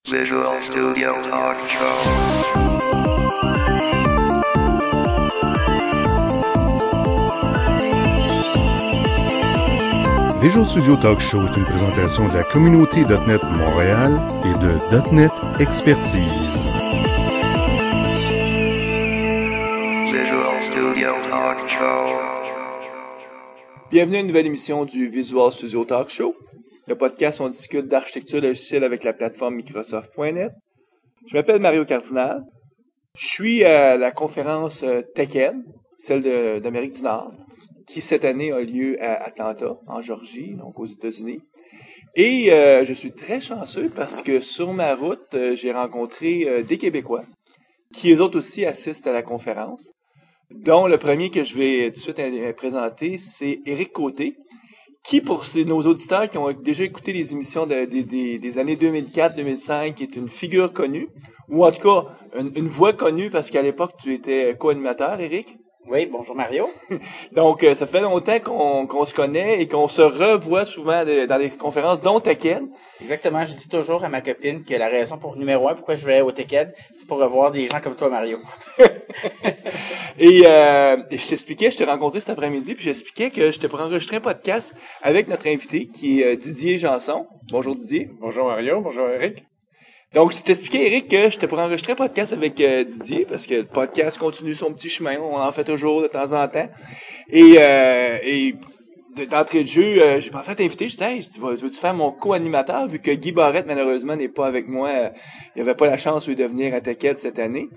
Visual Studio Talk Show. Visual Studio Talk Show est une présentation de la communauté .NET Montréal et de .NET Expertise. Visual Studio Talk Show. Bienvenue à une nouvelle émission du Visual Studio Talk Show. Le podcast où on discute d'architecture logicielle avec la plateforme Microsoft.net. Je m'appelle Mario Cardinal. Je suis à la conférence TechEd, celle d'Amérique du Nord, qui cette année a lieu à Atlanta, en Georgie, donc aux États-Unis. Et je suis très chanceux parce que sur ma route, j'ai rencontré des Québécois qui eux autres aussi assistent à la conférence, dont le premier que je vais tout de suite présenter, c'est Éric Côté, qui, pour nos auditeurs qui ont déjà écouté les émissions des années 2004-2005, est une figure connue, ou en tout cas, une voix connue, parce qu'à l'époque, tu étais co-animateur, Éric. Oui, bonjour Mario. Donc, ça fait longtemps qu'on se connaît et qu'on se revoit souvent dans les conférences, dont TechEd. Exactement, je dis toujours à ma copine que la raison numéro 1 pourquoi je vais au TechEd, c'est pour revoir des gens comme toi, Mario. Et je t'expliquais, je t'ai rencontré cet après-midi, puis j'expliquais que j'étais pour enregistrer un podcast avec notre invité, qui est Didier Janson. Bonjour Didier. Bonjour Mario, bonjour Eric. Donc, je t'expliquais, Eric, que j'étais pour enregistrer un podcast avec Didier, parce que le podcast continue son petit chemin, on en fait toujours de temps en temps. Et d'entrée de jeu, j'ai pensé à t'inviter, je disais, hey, veux-tu faire mon co-animateur, vu que Guy Barrette, malheureusement, n'est pas avec moi, il avait pas la chance, lui, de venir à TechEd cette année.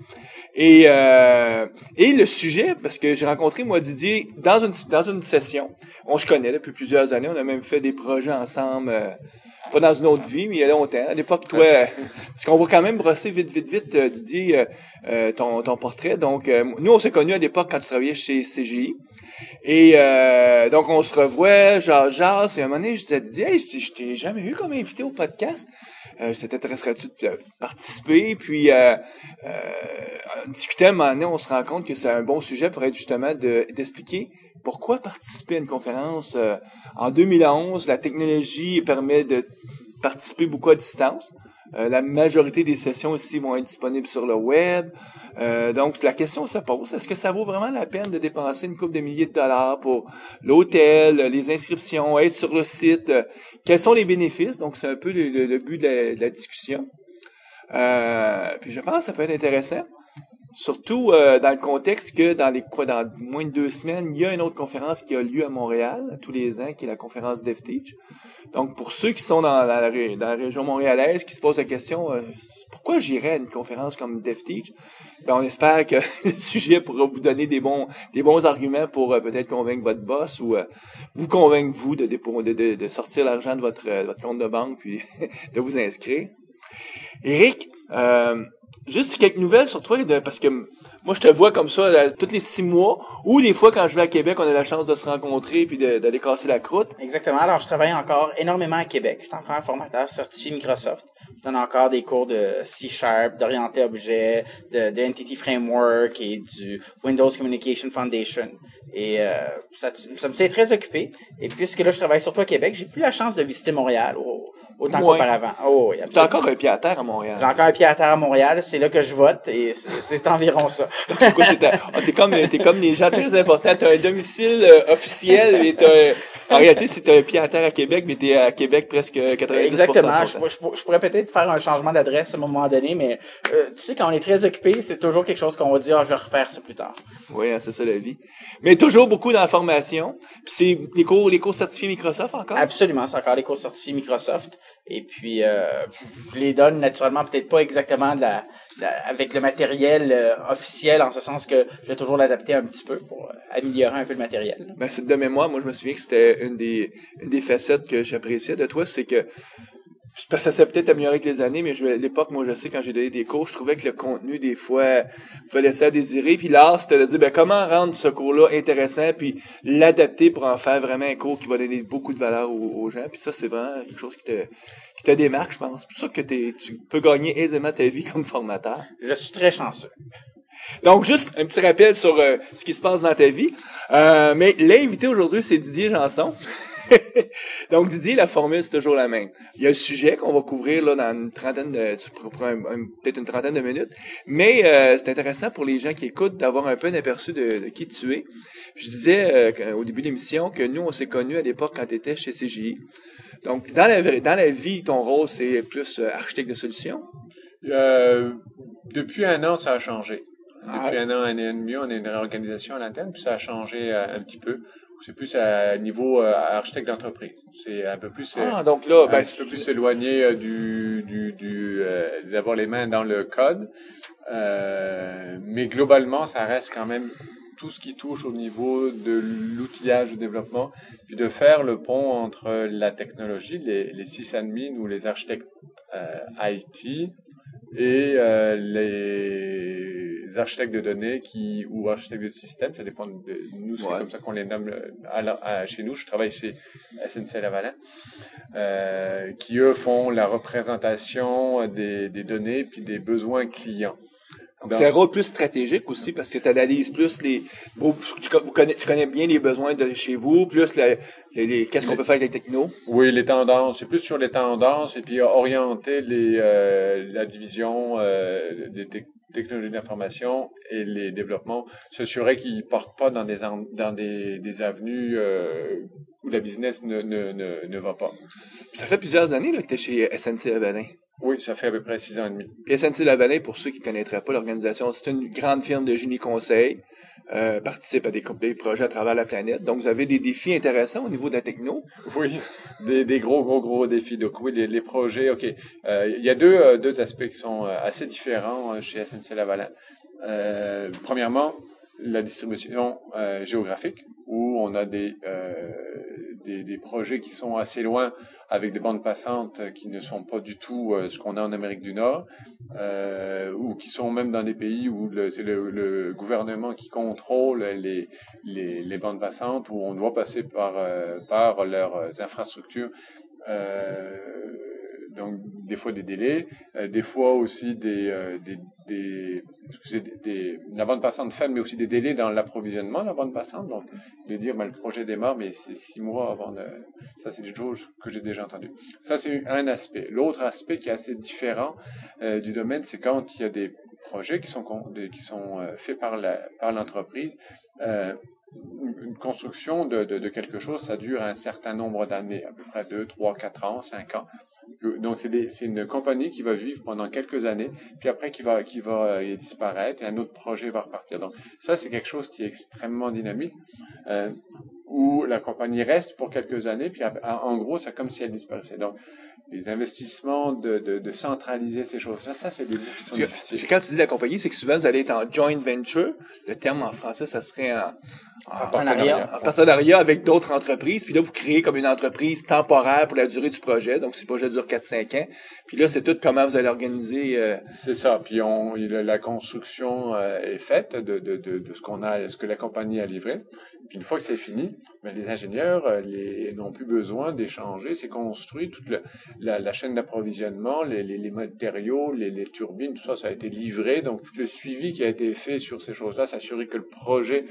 Et le sujet, parce que j'ai rencontré, moi, Didier, dans une session, on se connaît depuis plusieurs années, on a même fait des projets ensemble, pas dans une autre vie, mais il y a longtemps. À l'époque, toi, parce qu'on va quand même brosser vite, Didier, ton portrait. Donc, nous, on s'est connus à l'époque quand tu travaillais chez CGI. Et donc, on se revoit, et à un moment donné, je disais à Didier, hey, je t'ai jamais eu comme invité au podcast. Ça t'intéresserait-tu de participer? Puis, on discutait à un moment donné, on se rend compte que c'est un bon sujet pour être justement d'expliquer pourquoi participer à une conférence. En 2011, la technologie permet de participer beaucoup à distance. La majorité des sessions ici vont être disponibles sur le web. Donc, la question se pose, est-ce que ça vaut vraiment la peine de dépenser une couple de milliers de dollars pour l'hôtel, les inscriptions, être sur le site? Quels sont les bénéfices? Donc, c'est un peu le but de la discussion. Puis, je pense que ça peut être intéressant. Surtout dans le contexte que dans moins de 2 semaines, il y a une autre conférence qui a lieu à Montréal tous les ans, qui est la conférence DevTeach. Donc, pour ceux qui sont dans la région montréalaise, qui se posent la question, pourquoi j'irais à une conférence comme DevTeach? Ben, on espère que le sujet pourra vous donner des bons arguments pour peut-être convaincre votre boss ou vous convaincre, vous, de sortir l'argent de votre compte de banque puis de vous inscrire. Éric, juste quelques nouvelles sur toi, parce que moi, je te vois comme ça tous les 6 mois, ou des fois, quand je vais à Québec, on a la chance de se rencontrer puis d'aller casser la croûte. Exactement. Alors, je travaille encore énormément à Québec. Je suis encore un formateur certifié Microsoft. Je donne encore des cours de C#, d'orienté objet, de Entity Framework et du Windows Communication Foundation. Et ça me s'est très occupé. Et puisque là, je travaille surtout à Québec, j'ai plus la chance de visiter Montréal autant qu'auparavant. Oh, oui, t'as encore un pied à terre à Montréal. J'ai encore un pied à terre à Montréal. C'est là que je vote et c'est environ ça. Donc, c'est quoi, t'es comme les gens très importants. T'as un domicile officiel et en réalité, c'est un pied à terre à Québec, mais t'es à Québec presque 90%. Exactement. Je pourrais peut-être faire un changement d'adresse à un moment donné, mais tu sais, quand on est très occupé, c'est toujours quelque chose qu'on va dire, je vais refaire ça plus tard. Oui, c'est ça la vie. Mais toujours beaucoup d'informations. Puis c'est les cours certifiés Microsoft encore? Absolument, c'est encore les cours certifiés Microsoft. Et puis, je les donne naturellement peut-être pas exactement avec le matériel officiel, en ce sens que je vais toujours l'adapter un petit peu pour améliorer un peu le matériel. Ben, c'est de mémoire, moi je me souviens que c'était une des facettes que j'appréciais de toi, c'est que ça s'est peut-être amélioré avec les années, mais à l'époque, moi je sais, quand j'ai donné des cours, je trouvais que le contenu, des fois, pouvait laisser à désirer. Puis l'art, c'était de dire, ben, comment rendre ce cours-là intéressant, puis l'adapter pour en faire vraiment un cours qui va donner beaucoup de valeur aux gens. Puis ça, c'est vraiment quelque chose qui te démarque, je pense. C'est pour ça que tu peux gagner aisément ta vie comme formateur. Je suis très chanceux. Donc, juste un petit rappel sur ce qui se passe dans ta vie. Mais l'invité aujourd'hui, c'est Didier Janson. Donc, Didier, la formule, c'est toujours la même. Il y a le sujet qu'on va couvrir là dans une trentaine de, peut-être une trentaine de minutes. Mais c'est intéressant pour les gens qui écoutent d'avoir un peu un aperçu de qui tu es. Je disais au début de l'émission que nous, on s'est connus à l'époque quand tu étais chez CGI. Donc, dans la vie, ton rôle, c'est plus architecte de solutions? Depuis un an, ça a changé. Depuis un an et demi, on a une réorganisation à l'interne, puis ça a changé un petit peu. C'est plus à niveau architecte d'entreprise. C'est un peu plus donc là, un peu plus éloigné d'avoir les mains dans le code. Mais globalement, ça reste quand même tout ce qui touche au niveau de l'outillage de développement, puis de faire le pont entre la technologie, les sysadmins ou les architectes IT et les architectes de données ou architectes de système, ça dépend de nous, c'est comme ça qu'on les nomme chez nous. Je travaille chez SNC-Lavalin, qui eux font la représentation des données puis des besoins clients. Donc, c'est un rôle plus stratégique aussi, parce que tu analyses plus tu connais bien les besoins de chez vous, plus qu'est-ce qu'on peut faire avec les technos. Oui, les tendances. C'est plus sur les tendances et puis orienter la division des technologies d'information et les développements, s'assurer qu'ils ne partent pas dans des avenues où la business ne va pas. Ça fait plusieurs années là, que tu es chez SNC-Lavalin. Oui, ça fait à peu près 6 ans et demi. Puis SNC-Lavalin, pour ceux qui ne connaîtraient pas l'organisation, c'est une grande firme de génie conseil, participe à des projets à travers la planète. Donc, vous avez des défis intéressants au niveau de la techno. Oui, des gros défis. Donc, oui, les projets, OK. Il y a deux aspects qui sont assez différents chez SNC-Lavalin. Premièrement, la distribution géographique, où on a des projets qui sont assez loin, avec des bandes passantes qui ne sont pas du tout ce qu'on a en Amérique du Nord, ou qui sont même dans des pays où c'est le gouvernement qui contrôle les bandes passantes, où on doit passer par leurs infrastructures. Donc, des fois des délais, des fois aussi la bande passante faible, mais aussi des délais dans l'approvisionnement de la bande passante. Donc, de dire, le projet démarre, mais c'est 6 mois avant ça, c'est des choses que j'ai déjà entendues. Ça, c'est un aspect. L'autre aspect qui est assez différent du domaine, c'est quand il y a des projets qui sont faits par l'entreprise. Une construction de quelque chose, ça dure un certain nombre d'années, à peu près 2, 3, 4 ans, 5 ans. Donc, c'est une compagnie qui va vivre pendant quelques années, puis après qui va disparaître et un autre projet va repartir. Donc, ça, c'est quelque chose qui est extrêmement dynamique, où la compagnie reste pour quelques années, puis en gros, c'est comme si elle disparaissait. Donc, les investissements de centraliser ces choses-là, ça, c'est des mots qui sont difficiles. Quand tu dis la compagnie, c'est que souvent, vous allez être en joint venture. Le terme en français, ça serait en partenariat avec d'autres entreprises. Puis là, vous créez comme une entreprise temporaire pour la durée du projet. Donc, si le projet dure 4-5 ans. Puis là, c'est tout comment vous allez organiser. C'est ça. Puis la construction est faite de ce que la compagnie a livré. Puis une fois que c'est fini, les ingénieurs n'ont plus besoin d'échanger. C'est construit toute la chaîne d'approvisionnement, les matériaux, les turbines, tout ça, ça a été livré. Donc, tout le suivi qui a été fait sur ces choses-là, s'assurer que le projet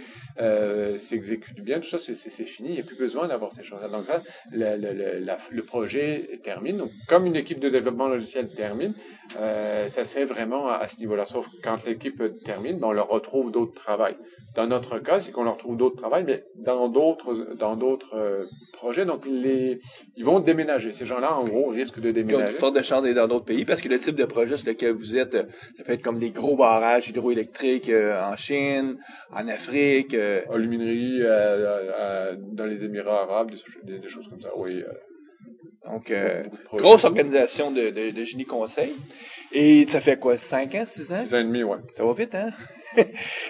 s'exécute bien, tout ça, c'est fini. Il n'y a plus besoin d'avoir ces choses-là. Donc, ça, le projet termine. Donc, comme une équipe de développement logiciel termine, ça c'est vraiment à ce niveau-là. Sauf que quand l'équipe termine, on leur retrouve d'autres travail. Dans notre cas, c'est qu'on leur trouve d'autres travail, mais dans d'autres projets. Donc, ils vont déménager. Ces gens-là, en gros, risquent de déménager. Ils ont une forte de chance d'être dans d'autres pays parce que le type de projet sur lequel vous êtes, ça peut être comme des gros barrages hydroélectriques en Chine, en Afrique. Aluminerie dans les Émirats arabes, des choses comme ça, oui. Donc, grosse organisation de génie conseil. Et ça fait quoi, 5 ans, 6 ans? 6 ans et demi, ouais. Ça va vite, hein?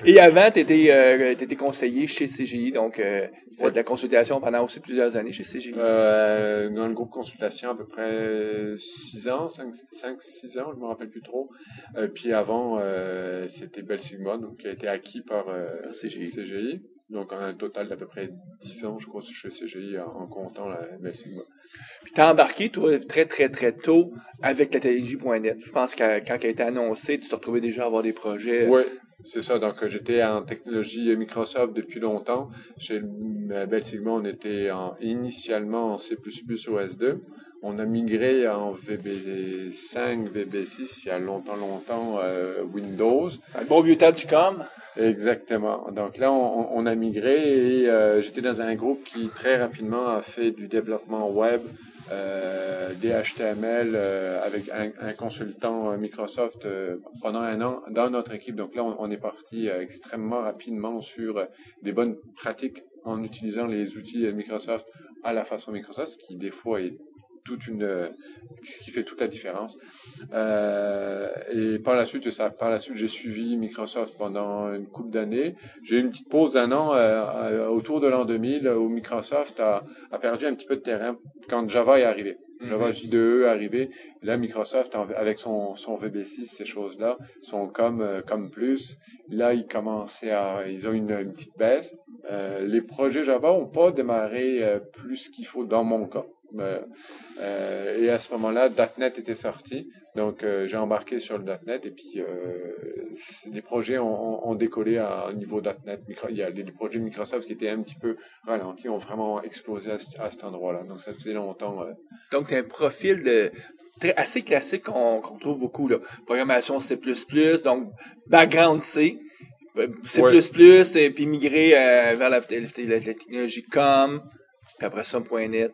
Et avant, t'étais conseiller chez CGI, donc tu fais de la consultation pendant aussi plusieurs années chez CGI. Dans le groupe consultation, à peu près 6 ans, 5-6 ans, je me rappelle plus trop. Puis avant, c'était Bell Sigma, donc qui a été acquis par CGI. Donc, un total d'à peu près 10 ans, je crois, chez CGI, en comptant la Bell Sigma. Puis t'as embarqué, toi, très, très, très tôt avec la télévision.net. Je pense que quand elle a été annoncée, tu t'es retrouvé déjà à avoir des projets C'est ça. Donc, j'étais en technologie Microsoft depuis longtemps. Chez Bell Sigma, on était initialement en C++ OS2. On a migré en VB5, VB6 il y a longtemps, Windows. Un bon vieux temps du com. Exactement. Donc là, on a migré et j'étais dans un groupe qui très rapidement a fait du développement web, des HTML avec un consultant Microsoft pendant un an dans notre équipe. Donc là, on est parti extrêmement rapidement sur des bonnes pratiques en utilisant les outils Microsoft à la façon Microsoft, ce qui des fois est qui fait toute la différence. Et par la suite, j'ai suivi Microsoft pendant une couple d'années. J'ai eu une petite pause d'un an autour de l'an 2000 où Microsoft a perdu un petit peu de terrain quand Java est arrivé. Java J2E est arrivé. Là, Microsoft, avec son VB6, ces choses-là, sont comme plus. Là, ils ont une petite baisse. Les projets Java n'ont pas démarré plus qu'il faut dans mon cas. Et à ce moment-là, .NET était sorti, donc j'ai embarqué sur le .NET et puis les projets ont décollé à niveau .NET. Il y a les projets Microsoft qui étaient un petit peu ralentis, ont vraiment explosé à cet endroit-là. Donc ça faisait longtemps. Donc tu as un profil assez classique qu'on trouve beaucoup là. Programmation C++, donc background C. C++, et puis migrer vers la technologie COM, puis après ça, .NET.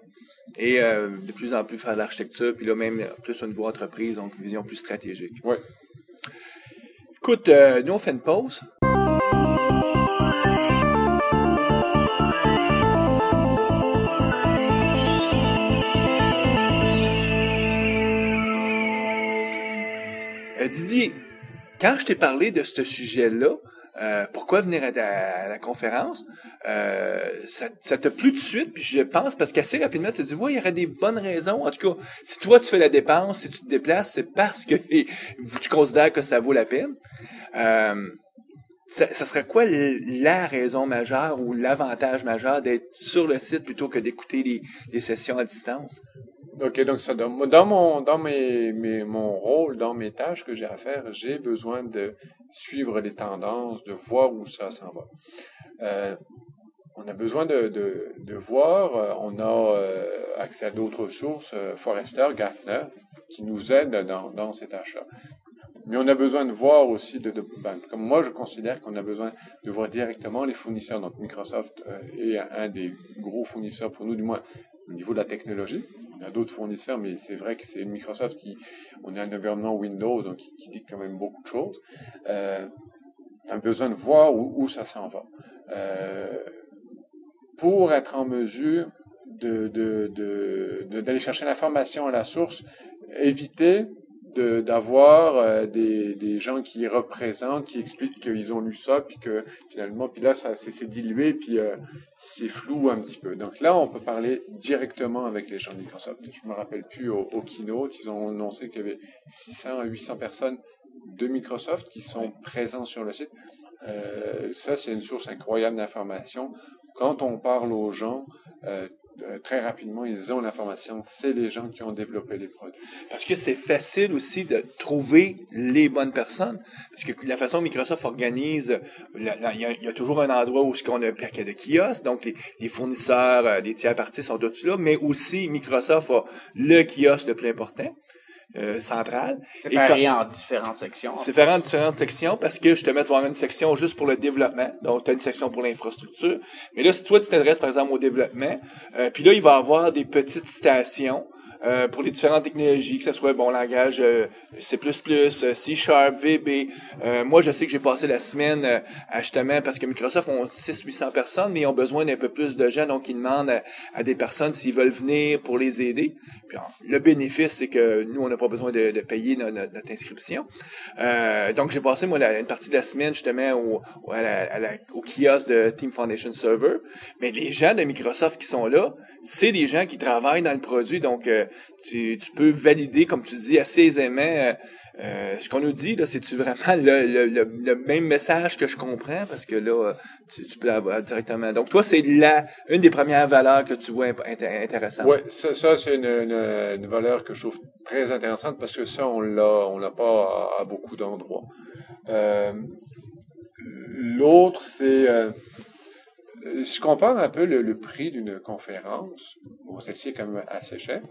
Et de plus en plus faire de l'architecture, puis là même plus au niveau entreprise, donc une vision plus stratégique. Oui. Écoute, nous on fait une pause. Didier, quand je t'ai parlé de ce sujet-là, pourquoi venir à la conférence? Ça t'a plu tout de suite, puis je pense, parce qu'assez rapidement, tu te dis, ouais, il y aurait des bonnes raisons. En tout cas, si toi, tu fais la dépense, si tu te déplaces, c'est parce que tu considères que ça vaut la peine. Ça serait quoi la raison majeure ou l'avantage majeur d'être sur le site plutôt que d'écouter les sessions à distance? OK, donc ça, dans mon rôle, dans mes tâches que j'ai à faire, j'ai besoin de suivre les tendances, de voir où ça s'en va. On a besoin de voir, on a accès à d'autres sources, Forrester, Gartner, qui nous aident dans ces tâches-là. Mais on a besoin de voir aussi, comme moi je considère qu'on a besoin de voir directement les fournisseurs. Donc Microsoft est un des gros fournisseurs pour nous, du moins au niveau de la technologie. On a d'autres fournisseurs, mais c'est vrai que c'est Microsoft on a un environnement Windows, donc qui dit quand même beaucoup de choses. On a besoin de voir où ça s'en va. Pour être en mesure d'aller chercher l'information à la source, éviter d'avoir des gens qui représentent, qui expliquent qu'ils ont lu ça, puis que finalement, puis là, ça c'est dilué, puis c'est flou un petit peu. Donc là, on peut parler directement avec les gens de Microsoft. Je me rappelle plus au keynote, ils ont annoncé qu'il y avait 600 à 800 personnes de Microsoft qui sont présents sur le site. Ça, c'est une source incroyable d'informations. Quand on parle aux gens, très rapidement, ils ont l'information. C'est les gens qui ont développé les produits. Parce que c'est facile aussi de trouver les bonnes personnes. Parce que la façon Microsoft organise, il y a toujours un endroit où on a un paquet de kiosques. Donc, les fournisseurs, les tiers parties sont tous là. Mais aussi, Microsoft a le kiosque le plus important. Centrale. Séparé en différentes sections. Séparé en différentes sections parce que justement, tu vas avoir une section juste pour le développement. Donc, tu as une section pour l'infrastructure. Mais là, si toi, tu t'adresses, par exemple, au développement, puis là, il va y avoir des petites stations pour les différentes technologies, que ce soit langage C++, C#, VB. Moi, je sais que j'ai passé la semaine justement parce que Microsoft ont 600-800 personnes, mais ils ont besoin d'un peu plus de gens, donc ils demandent à des personnes s'ils veulent venir pour les aider. Puis le bénéfice, c'est que nous, on n'a pas besoin de payer notre inscription. Donc, j'ai passé, moi, une partie de la semaine justement au kiosque de Team Foundation Server. Mais les gens de Microsoft qui sont là, c'est des gens qui travaillent dans le produit, donc tu peux valider, comme tu dis, assez aisément ce qu'on nous dit, là, c'est-tu vraiment le même message que je comprends? Parce que là, tu peux l'avoir directement. Donc, toi, c'est une des premières valeurs que tu vois intéressantes. Oui, ça c'est une valeur que je trouve très intéressante parce que ça, on l'a pas à beaucoup d'endroits. L'autre, c'est... je compare un peu le prix d'une conférence. Bon, celle-ci est quand même assez chère.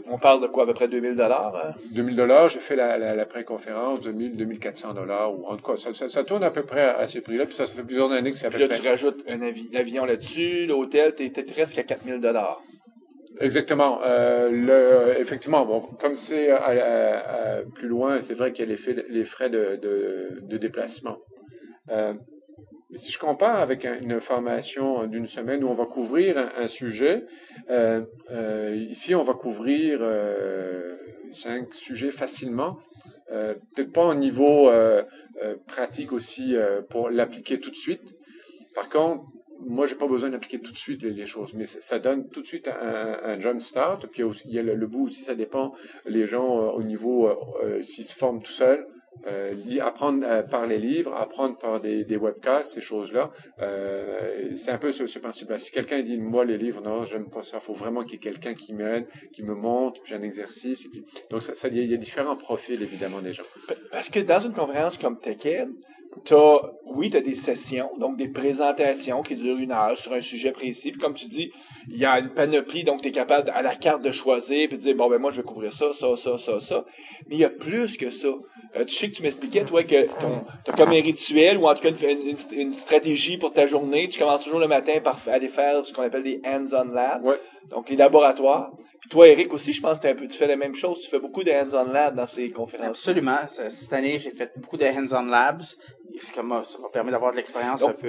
On parle de quoi, à peu près 2000 $? $2,000, j'ai fait la pré-conférence, 2400 $, ou en tout cas, ça tourne à peu près à ces prix-là, puis ça fait plusieurs années que c'est à peu Puis là, près. tu rajoutes l'avion là-dessus, l'hôtel, t'es presque à 4000 $. Exactement. Effectivement, bon, comme c'est plus loin, c'est vrai qu'il y a les frais de déplacement. Mais si je compare avec une formation d'une semaine où on va couvrir un sujet, ici on va couvrir 5 sujets facilement, peut-être pas au niveau pratique aussi pour l'appliquer tout de suite. Par contre, moi, j'ai pas besoin d'appliquer tout de suite les choses, mais ça donne tout de suite un jump start. Puis il y a le bout aussi, ça dépend les gens au niveau s'ils se forment tout seuls. Apprendre par les livres, apprendre par des webcasts, ces choses-là. C'est un peu ce principe-là. Si quelqu'un dit, moi, les livres, non, j'aime pas ça, il faut vraiment qu'il y ait quelqu'un qui m'aide, qui me montre, puis j'ai un exercice. Et puis, donc, il y a différents profils, évidemment, des gens. Parce que dans une conférence comme TechEd, t'as des sessions, donc des présentations qui durent 1 heure sur un sujet précis. Puis comme tu dis, il y a une panoplie, donc tu es capable à la carte de choisir puis de dire, bon, ben moi, je vais couvrir ça. Mais il y a plus que ça. Tu sais que tu m'expliquais, toi, que t'as comme un rituel ou en tout cas une stratégie pour ta journée. Tu commences toujours le matin par aller faire ce qu'on appelle des hands-on labs. Ouais. Donc, les laboratoires. Puis toi, Eric, aussi, je pense que tu fais la même chose. Tu fais beaucoup de hands-on labs dans ces conférences. Absolument. Cette année, j'ai fait beaucoup de hands-on labs. Ça m'a permis d'avoir de l'expérience un peu.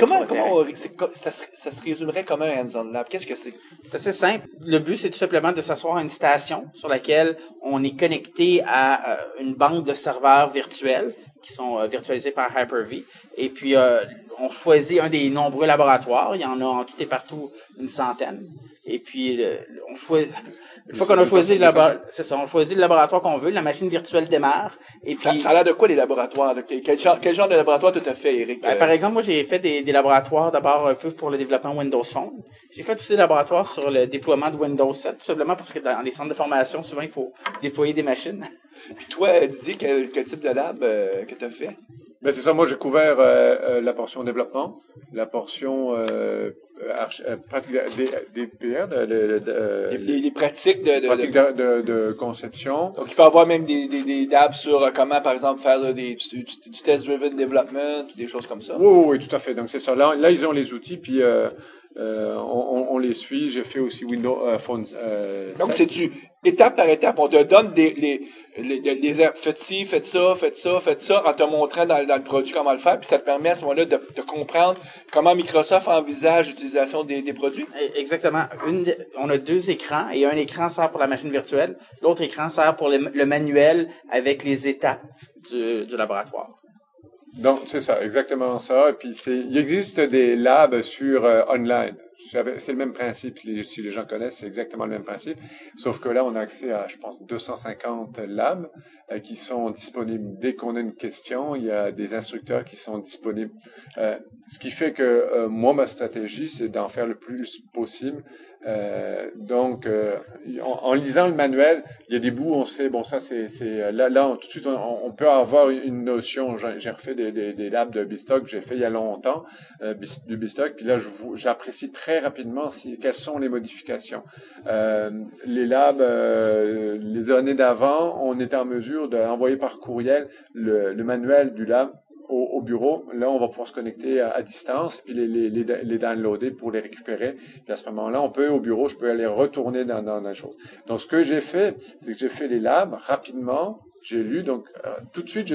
Ça se résumerait comme un hands-on lab? Qu'est-ce que c'est? C'est assez simple. Le but, c'est tout simplement de s'asseoir à une station sur laquelle on est connecté à une banque de serveurs virtuels qui sont virtualisés par Hyper-V. Et puis, on choisit un des nombreux laboratoires. Il y en a en tout et partout une centaine. Et puis, on choisit... Une fois qu'on a choisi on choisit le laboratoire qu'on veut, la machine virtuelle démarre. Et puis, ça a l'air de quoi, les laboratoires? Quel genre de laboratoire tu as fait, Eric? Par exemple, moi, j'ai fait des laboratoires d'abord un peu pour le développement Windows Phone. J'ai fait aussi des laboratoires sur le déploiement de Windows 7, tout simplement parce que dans les centres de formation, souvent, il faut déployer des machines. Puis toi, Didier, quel type de lab que tu as fait? Ben c'est ça, moi j'ai couvert la portion développement, la portion pratique des PR, les pratiques de conception. Donc il peut y avoir même des labs sur comment, par exemple, faire du test-driven development, des choses comme ça. Oui, tout à fait. Donc c'est ça. Là ils ont les outils, puis on les suit. J'ai fait aussi Windows Phone. Donc c'est étape par étape, on te donne faites ci, faites ça, en te montrant dans le produit comment le faire, puis ça te permet à ce moment-là de comprendre comment Microsoft envisage l'utilisation des produits. Exactement. On a 2 écrans, et un écran sert pour la machine virtuelle, l'autre écran sert pour le manuel avec les étapes du laboratoire. Donc, c'est ça, exactement ça. Et puis, il existe des labs sur online. C'est le même principe. Si les gens connaissent, c'est exactement le même principe. Sauf que là, on a accès à, je pense, 250 labs qui sont disponibles dès qu'on a une question. Il y a des instructeurs qui sont disponibles. Ce qui fait que moi, ma stratégie, c'est d'en faire le plus possible. Donc, en lisant le manuel, il y a des bouts où on sait, bon, ça, là, tout de suite, on peut avoir une notion. J'ai refait des labs de BStock, j'ai fait il y a longtemps, du BStock, puis là, j'apprécie très rapidement quelles sont les modifications. Les labs, les années d'avant, on était en mesure d'envoyer par courriel le manuel du lab au bureau. Là, on va pouvoir se connecter à distance, puis les downloader pour les récupérer. Puis à ce moment-là, au bureau, je peux aller retourner dans la chose. Donc, ce que j'ai fait, c'est que j'ai fait les labs rapidement. J'ai lu, donc tout de suite,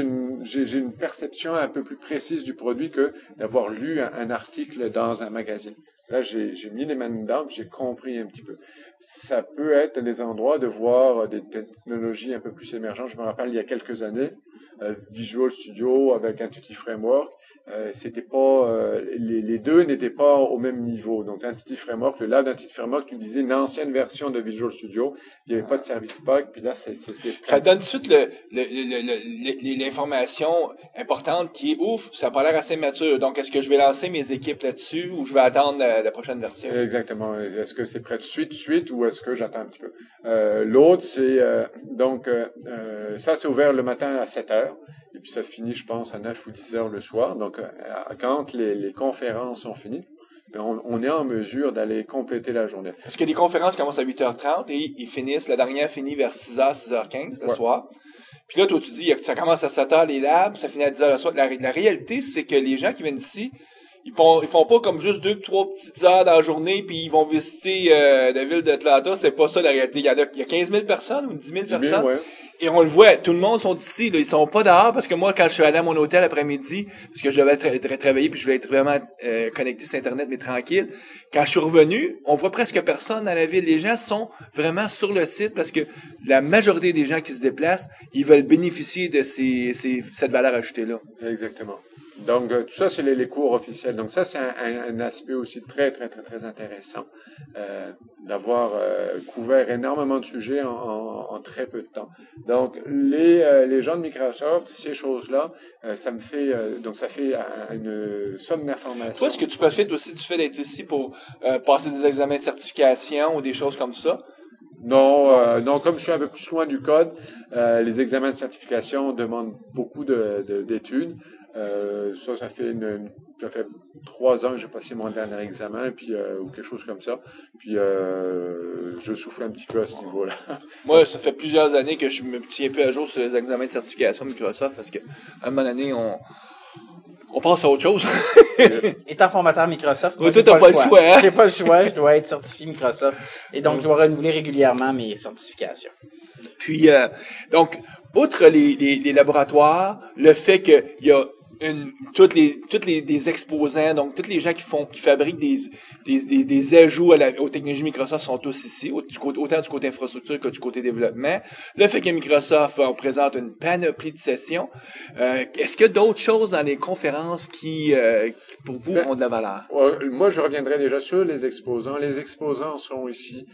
j'ai une perception un peu plus précise du produit que d'avoir lu un article dans un magazine. Là, j'ai mis les mains dedans, j'ai compris un petit peu. Ça peut être des endroits de voir des technologies un peu plus émergentes. Je me rappelle, il y a quelques années, Visual Studio avec Entity Framework, c'était pas les deux n'étaient pas au même niveau. Donc Entity Framework, le lab d'Entity Framework utilisait une ancienne version de Visual Studio. Il n'y avait pas de service pack, puis là c'était ça donne tout de suite l'information importante qui est ouf, ça a pas l'air assez mature. Donc est-ce que je vais lancer mes équipes là-dessus ou je vais attendre la prochaine version? Exactement. Est-ce que c'est prêt de suite ou est-ce que j'attends un petit peu? L'autre c'est ça c'est ouvert le matin à 7h. Et puis ça finit, je pense, à 9 ou 10 heures le soir. Donc, quand les conférences sont finies, on est en mesure d'aller compléter la journée. Parce que les conférences commencent à 8h30 et ils finissent, la dernière finit vers 6h, 6h15 le soir. Puis là, toi, tu dis, ça commence à 7h les labs, ça finit à 10h le soir. La réalité, c'est que les gens qui viennent ici, ils font pas comme juste 2 ou 3 petites heures dans la journée puis ils vont visiter la ville d'Atlanta. C'est pas ça la réalité. Il y a 15 000 personnes ou 10 000 personnes. Ouais. Et on le voit, tout le monde sont ici, là, ils sont pas dehors parce que moi, quand je suis allé à mon hôtel après-midi, parce que je devais travailler puis je voulais être vraiment connecté sur Internet, mais tranquille, quand je suis revenu, on voit presque personne dans la ville. Les gens sont vraiment sur le site parce que la majorité des gens qui se déplacent, ils veulent bénéficier de cette valeur ajoutée-là. Exactement. Donc, tout ça, c'est les cours officiels. Donc, ça, c'est un aspect aussi très, très, très, très intéressant d'avoir couvert énormément de sujets en très peu de temps. Donc, les gens de Microsoft, ces choses-là, ça fait une somme d'informations. Toi, est-ce que tu profites aussi du fait d'être ici pour passer des examens de certification ou des choses comme ça? Non, comme je suis un peu plus loin du code, les examens de certification demandent beaucoup d'études. Ça fait 3 ans que j'ai passé mon dernier examen, puis ou quelque chose comme ça. Puis je souffle un petit peu à ce niveau-là. Moi, ça fait plusieurs années que je me tiens plus à jour sur les examens de certification Microsoft parce que à un moment donné, on passe à autre chose. Étant formateur Microsoft, moi, toi, t'as pas le choix, hein? J'ai pas le choix, je dois être certifié Microsoft. Et donc, je dois renouveler régulièrement mes certifications. Puis, donc, outre les laboratoires, le fait qu'il y a des exposants, donc tous les gens qui fabriquent des ajouts aux technologies Microsoft sont tous ici, autant du côté infrastructure que du côté développement. Le fait que Microsoft, on présente une panoplie de sessions. Est-ce qu'il y a d'autres choses dans les conférences qui pour vous, ont de la valeur? Moi, je reviendrai déjà sur les exposants. Les exposants sont ici.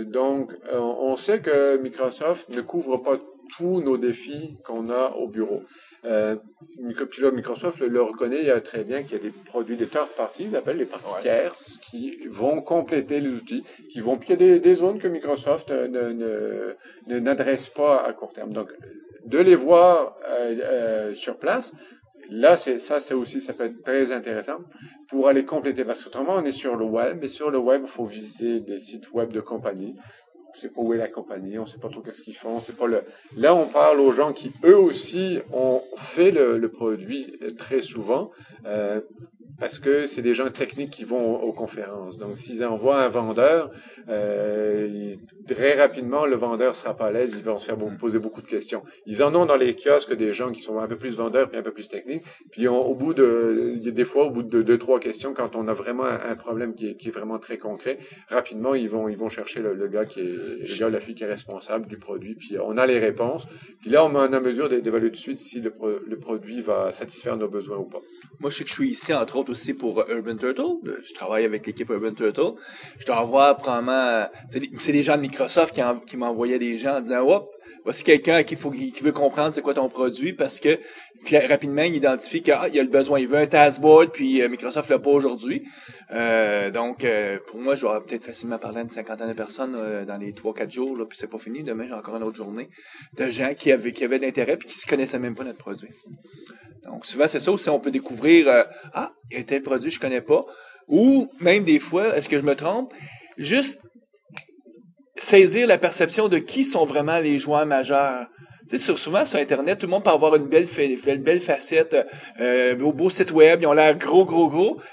Donc, on sait que Microsoft ne couvre pas tous nos défis qu'on a au bureau. Puis là, Microsoft le reconnaît très bien qu'il y a des produits, des third parties, ils appellent les parties tierces, qui vont compléter les outils, puis il y a des zones que Microsoft n'adresse pas à court terme. Donc, de les voir sur place, là, ça peut être très intéressant pour aller compléter, parce qu'autrement, on est sur le web, et sur le web, il faut visiter des sites web de compagnies. On sait pas où est la compagnie, on sait pas trop qu'est-ce qu'ils font, c'est pas Là, on parle aux gens qui, eux aussi, ont fait le produit très souvent, parce que c'est des gens techniques qui vont aux conférences. Donc, s'ils envoient un vendeur, très rapidement, le vendeur sera pas à l'aise, ils vont se faire poser beaucoup de questions. Ils en ont dans les kiosques des gens qui sont un peu plus vendeurs puis un peu plus techniques. Puis des fois, au bout de 2-3 questions, quand on a vraiment un problème qui est vraiment très concret, rapidement, ils vont chercher le gars la fille qui est responsable du produit. Puis on a les réponses. Puis là, on est en mesure d'évaluer tout de suite si le produit va satisfaire nos besoins ou pas. Moi, je sais que je suis ici, entre autres, aussi pour Urban Turtle. Je travaille avec l'équipe Urban Turtle. Je dois avoir probablement... C'est les gens de Microsoft qui m'envoyaient des gens en disant « Hop, voici quelqu'un qui veut comprendre c'est quoi ton produit » parce que rapidement, il identifie qu'il y a le besoin. Il veut un taskboard, puis Microsoft l'a pas aujourd'hui. Donc, pour moi, je vais peut-être facilement parler à une cinquantaine de personnes dans les 3-4 jours, là, puis c'est pas fini. Demain, j'ai encore une autre journée de gens qui avaient de l'intérêt puis qui se connaissaient même pas notre produit. Donc, souvent, c'est ça aussi, on peut découvrir, il y a un tel produit, je connais pas. Ou, même des fois, est-ce que je me trompe? Juste saisir la perception de qui sont vraiment les joueurs majeurs. Tu sais, souvent, sur Internet, tout le monde peut avoir une belle facette, beau site web, ils ont l'air gros.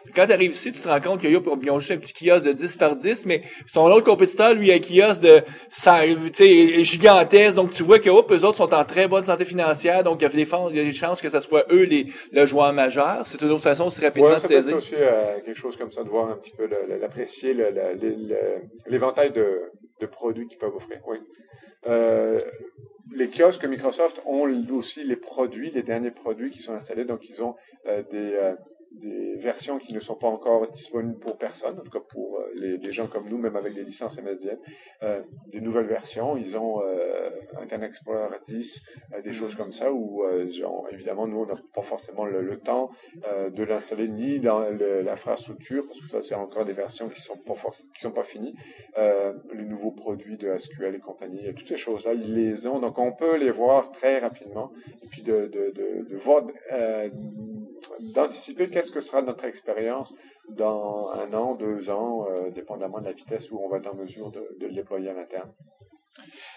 Puis quand tu arrives ici, tu te rends compte qu'ils ont juste un petit kiosque de 10 par 10, mais son autre compétiteur, lui, a un kiosque de 100, tu sais, gigantesque. Donc, tu vois que, eux autres sont en très bonne santé financière, donc il y a des chances que ce soit eux le joueur majeur. C'est une autre façon aussi rapidement de saisir. Ça peut être aussi quelque chose comme ça, de voir un petit peu, l'apprécier, l'éventail de produits qu'ils peuvent offrir. Oui. Les kiosques Microsoft ont aussi les derniers produits qui sont installés. Donc, ils ont versions qui ne sont pas encore disponibles pour personne, en tout cas pour les gens comme nous, même avec des licences MSDN, des nouvelles versions. Ils ont Internet Explorer 10, des choses comme ça, où évidemment, nous, on n'a pas forcément le temps de l'installer, ni dans l'infrastructure, parce que ça, c'est encore des versions qui sont pas finies. Les nouveaux produits de SQL et compagnie, toutes ces choses-là, ils les ont, donc on peut les voir très rapidement, et puis de voir, d'anticiper qu'est-ce que sera notre expérience dans 1 an, 2 ans, dépendamment de la vitesse où on va être en mesure de le déployer à l'interne.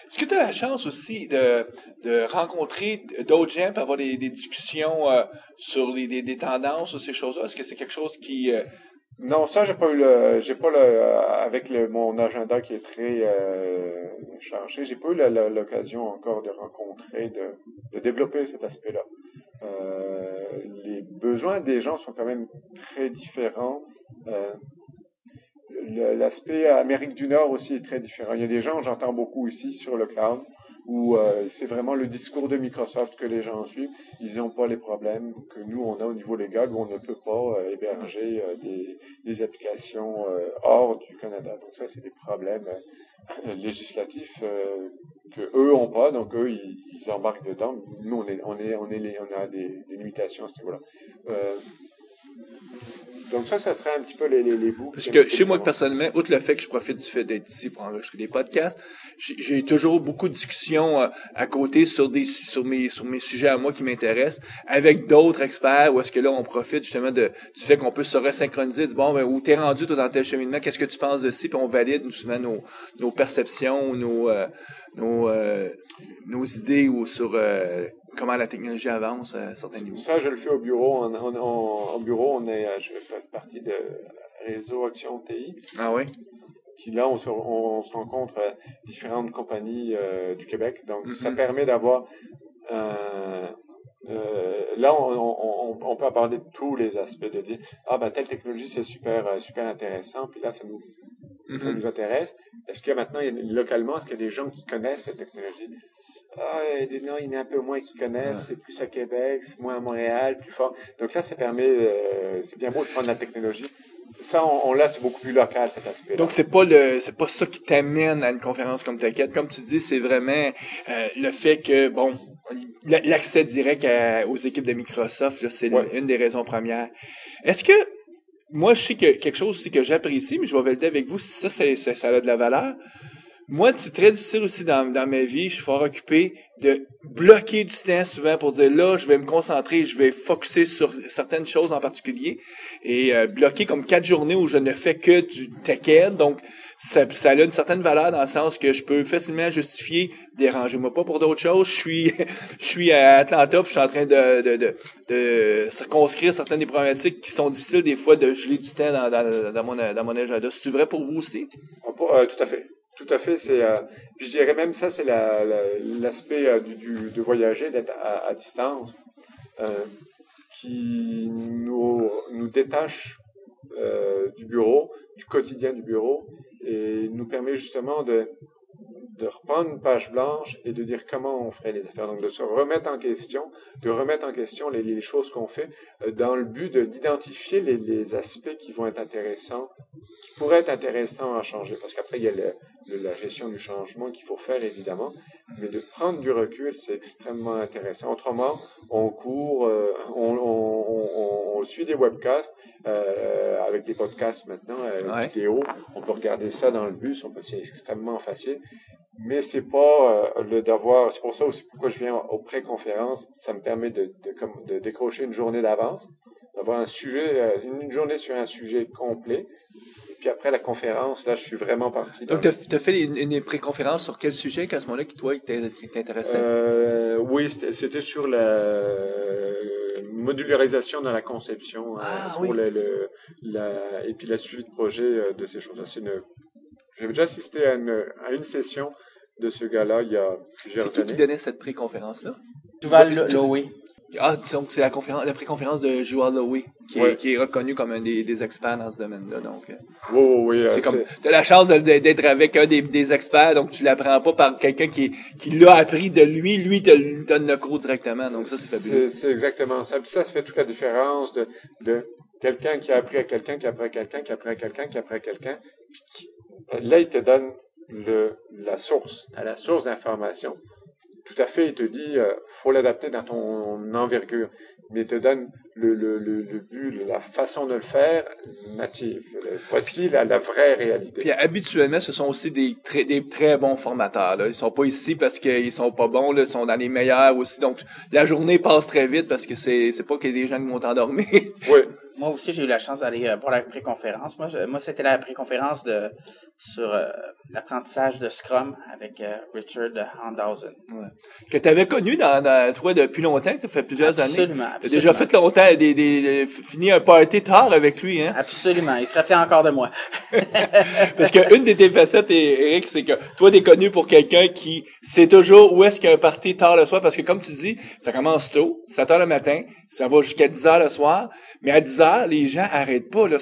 Est-ce que tu as la chance aussi de rencontrer d'autres gens pour avoir des discussions sur des tendances ou ces choses-là? Est-ce que c'est quelque chose qui... Non, ça, j'ai pas avec mon agenda qui est très chargé, j'ai pas eu l'occasion encore de rencontrer, de développer cet aspect-là. Les besoins des gens sont quand même très différents. L'aspect Amérique du Nord aussi est très différent. Il y a des gens, j'entends beaucoup ici sur le cloud, où c'est vraiment le discours de Microsoft que les gens suivent. Ils n'ont pas les problèmes que nous, on a au niveau légal, où on ne peut pas héberger des applications hors du Canada. Donc ça, c'est des problèmes législatifs que eux ont pas. Donc eux, ils embarquent dedans. Nous, on a des limitations à ce niveau-là. Donc ça serait un petit peu les bouts. Parce que chez moi, personnellement, outre le fait que je profite du fait d'être ici pour enregistrer des podcasts, j'ai toujours beaucoup de discussions à côté sur mes sujets à moi qui m'intéressent, avec d'autres experts, où est-ce que là, on profite justement du fait qu'on peut se resynchroniser, dire, bon, ben, où t'es rendu, toi, dans tel cheminement, qu'est-ce que tu penses de ci, puis on valide souvent nos perceptions, nos idées ou sur comment la technologie avance à certains niveaux. Ça, je le fais au bureau. Au bureau, je fais partie de Réseau Action TI. Ah oui? Qui là, on se rencontre différentes compagnies du Québec. Donc, ça permet d'avoir... là, on peut aborder tous les aspects de dire, telle technologie, c'est super intéressant. Puis là, ça nous intéresse. Est-ce qu'il y a maintenant, localement, est-ce qu'il y a des gens qui connaissent cette technologie? Non, il y en a un peu moins qui connaissent, c'est plus à Québec, c'est moins à Montréal, plus fort. Donc là, ça permet, c'est bien beau de prendre la technologie. Ça, c'est beaucoup plus local, cet aspect-là. Donc, c'est pas ça qui t'amène à une conférence comme TechEd. Comme tu dis, c'est vraiment le fait que, l'accès direct aux équipes de Microsoft, là, c'est une des raisons premières. Est-ce que, moi, je sais que quelque chose aussi que j'apprécie, mais je vais valider avec vous si ça a de la valeur. Moi, c'est très difficile aussi dans ma vie, je suis fort occupé, de bloquer du temps souvent pour dire là, je vais me concentrer, je vais focusser sur certaines choses en particulier et bloquer comme 4 journées où je ne fais que du TechEd. Donc, ça a une certaine valeur dans le sens que je peux facilement justifier, dérangez-moi pas pour d'autres choses. Je suis à Atlanta, puis je suis en train de circonscrire certaines des problématiques qui sont difficiles des fois de geler du temps dans mon agenda. C'est vrai pour vous aussi? Tout à fait. Tout à fait, puis je dirais même ça, c'est l'aspect de voyager, d'être à distance, qui nous détache du bureau, du quotidien du bureau, et nous permet justement de reprendre une page blanche et de dire comment on ferait les affaires. Donc, de se remettre en question, les choses qu'on fait, dans le but d'identifier les aspects qui vont être intéressants, qui pourraient être intéressants à changer. Parce qu'après, il y a la gestion du changement qu'il faut faire, évidemment. Mais de prendre du recul, c'est extrêmement intéressant. Autrement, on court, on suit des webcasts, avec des podcasts maintenant, vidéo. On peut regarder ça dans le bus, c'est extrêmement facile. Mais c'est pas c'est pour ça aussi pourquoi je viens aux pré-conférences, ça me permet de décrocher une journée d'avance, d'avoir un sujet, une journée sur un sujet complet. Et puis après la conférence, là, je suis vraiment parti. Donc, t'as fait une pré-conférence sur quel sujet qu'à ce moment-là qui t'intéressait? Oui, c'était sur la modularisation dans la conception, et puis la suivi de projet de ces choses-là. J'avais déjà assisté à une session de ce gars-là il y a plusieurs années. C'est qui donnait cette pré-conférence-là? Yuval Lowy. Donc c'est la pré-conférence de Yuval Lowy, qui est reconnu comme un des experts dans ce domaine-là. Donc, oui. C'est comme, t'as la chance d'être avec un des experts, donc tu l'apprends pas par quelqu'un qui l'a appris de lui te donne le cours directement. Donc ça, c'est fabuleux. C'est exactement ça. Puis ça fait toute la différence quelqu'un qui a appris à quelqu'un, qui a appris à quelqu'un, qui a appris à quelqu'un, qui a appris à quelqu'un. Là, il te donne la source, à la source d'information. Tout à fait, il te dit, faut l'adapter dans ton envergure, mais il te donne le but, la façon de le faire native. Voici la vraie réalité. Puis habituellement, ce sont aussi des très bons formateurs. Là. Ils sont pas ici parce qu'ils sont pas bons, là, ils sont dans les meilleurs aussi. Donc la journée passe très vite parce que c'est pas qu'il y a des gens qui vont t'endormir. Oui. Moi aussi, j'ai eu la chance d'aller voir la pré-conférence. Moi, c'était la pré-conférence sur l'apprentissage de Scrum avec Richard Handhausen. Ouais. Que tu avais connu toi depuis longtemps, que tu as fait plusieurs années. Absolument. Tu as déjà fait longtemps, fini un party tard avec lui, hein? Absolument. Il se rappelait encore de moi. Parce que une de tes facettes, Eric, c'est que toi, t'es connu pour quelqu'un qui sait toujours où est-ce qu'il y a un party tard le soir, parce que comme tu dis, ça commence tôt, 7 heures le matin, ça va jusqu'à 10 heures le soir, mais à 10 heures, les gens arrêtent pas, là,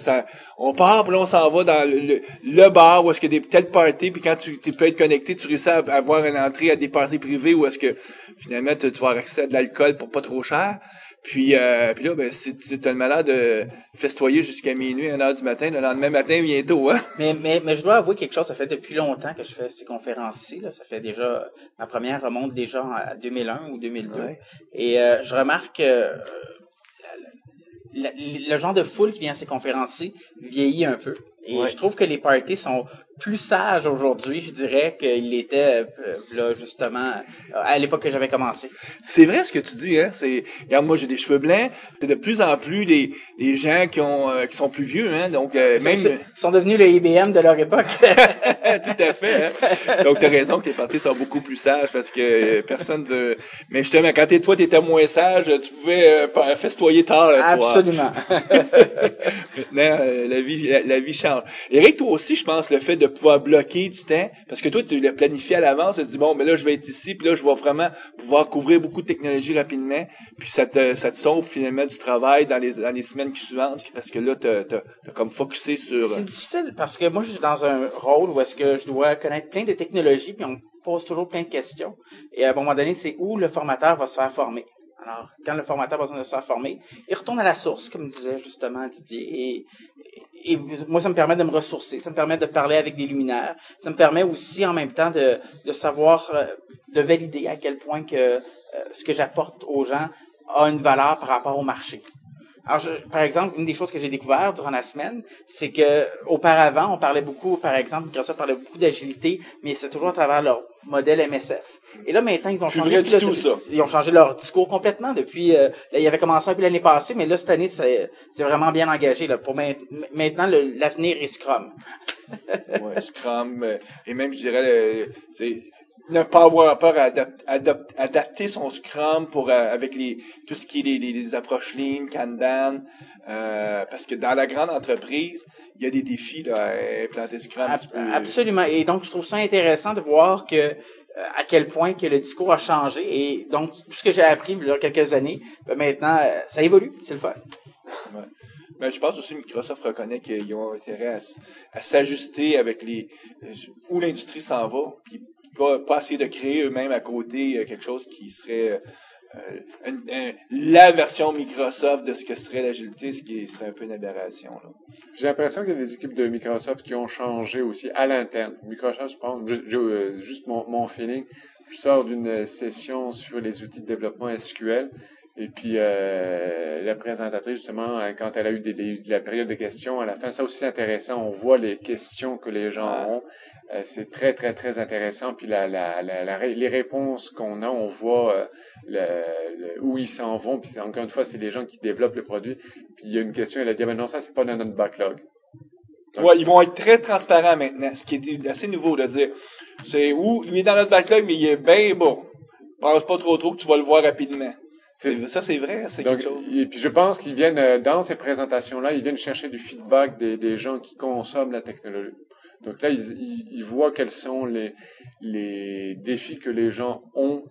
on part, puis là, on s'en va dans le bar où est-ce qu'il y a des telles parties, puis quand tu peux être connecté, tu réussis à avoir une entrée à des parties privées où est-ce que, finalement, tu vas avoir accès à de l'alcool pour pas trop cher. Puis là, ben, si tu as le malheur de festoyer jusqu'à minuit, 1h du matin, le lendemain matin, bientôt, hein? Mais je dois avouer quelque chose, ça fait depuis longtemps que je fais ces conférences-ci, là. Ça fait déjà, ma première remonte déjà à 2001 ou 2002. Ouais. Et je remarque que le genre de foule qui vient à ces conférences-ci vieillit un peu. Et je trouve que les parties sont plus sages aujourd'hui, je dirais, qu'ils l'étaient là, justement, à l'époque que j'avais commencé. C'est vrai ce que tu dis, hein? Regarde, moi, j'ai des cheveux blancs. C'est de plus en plus des gens qui sont plus vieux, hein? Donc, ils sont devenus le IBM de leur époque. Tout à fait, hein? Donc, t'as raison que les parties sont beaucoup plus sages parce que personne veut... Mais justement, quand toi, t'étais moins sage, tu pouvais festoyer tard le soir. Absolument. Maintenant, la vie change. Eric, toi aussi, je pense, le fait de pouvoir bloquer du temps, parce que toi, tu l'as planifié à l'avance, tu te dis, bon, mais là, je vais être ici, puis là, je vais vraiment pouvoir couvrir beaucoup de technologies rapidement, puis ça te sauve finalement du travail dans les semaines qui suivantes, parce que là, t'as comme focusé sur... C'est difficile, parce que moi, je suis dans un rôle où est-ce que je dois connaître plein de technologies, puis on pose toujours plein de questions, et à un moment donné, c'est où le formateur va se faire former. Alors, quand le formateur a besoin de se faire former, il retourne à la source, comme disait justement Didier, et moi, ça me permet de me ressourcer, ça me permet de parler avec des luminaires, ça me permet aussi en même temps de savoir, de valider à quel point que ce que j'apporte aux gens a une valeur par rapport au marché. Alors, par exemple, une des choses que j'ai découvert durant la semaine, c'est que auparavant, on parlait beaucoup, par exemple, Microsoft parlait beaucoup d'agilité, mais c'est toujours à travers leur modèle MSF. Et là, maintenant, ils ont changé ils ont changé leur discours complètement depuis. Là, il avait commencé un peu l'année passée, mais là, cette année, c'est vraiment bien engagé. Là, pour maintenant, l'avenir est Scrum. Ouais, Scrum, et même, je dirais, ne pas avoir peur à adapter son Scrum pour avec tout ce qui est les approches Lean, Kanban, parce que dans la grande entreprise, il y a des défis là, à implanter Scrum. Absolument. Et donc, je trouve ça intéressant de voir que à quel point que le discours a changé. Et donc, tout ce que j'ai appris il y a quelques années, maintenant, ça évolue. C'est le fun. Ouais. Ben, je pense aussi que Microsoft reconnaît qu'ils ont intérêt à s'ajuster avec où l'industrie s'en va, puis pas essayer de créer eux-mêmes à côté quelque chose qui serait la version Microsoft de ce que serait l'agilité, ce qui serait un peu une aberration. Là. J'ai l'impression qu'il y a des équipes de Microsoft qui ont changé aussi à l'interne. Microsoft, je pense, juste mon feeling, je sors d'une session sur les outils de développement SQL. Et puis, la présentatrice, justement, quand elle a eu la période de questions, à la fin, ça aussi c'est intéressant. On voit les questions que les gens ont. C'est très, très, très intéressant. Puis les réponses qu'on a, on voit où ils s'en vont. Puis encore une fois, c'est les gens qui développent le produit. Puis il y a une question, elle a dit, ah ben non, ça, c'est pas dans notre backlog. Donc, ouais, ils vont être très transparents maintenant. Ce qui est assez nouveau de dire, c'est où il est dans notre backlog, mais il est bien bon. Pense pas trop que tu vas le voir rapidement. Ça, c'est vrai, c'est quelque chose. Et puis, je pense qu'ils viennent, dans ces présentations-là, ils viennent chercher du feedback des gens qui consomment la technologie. Donc là, ils voient quels sont les défis que les gens ont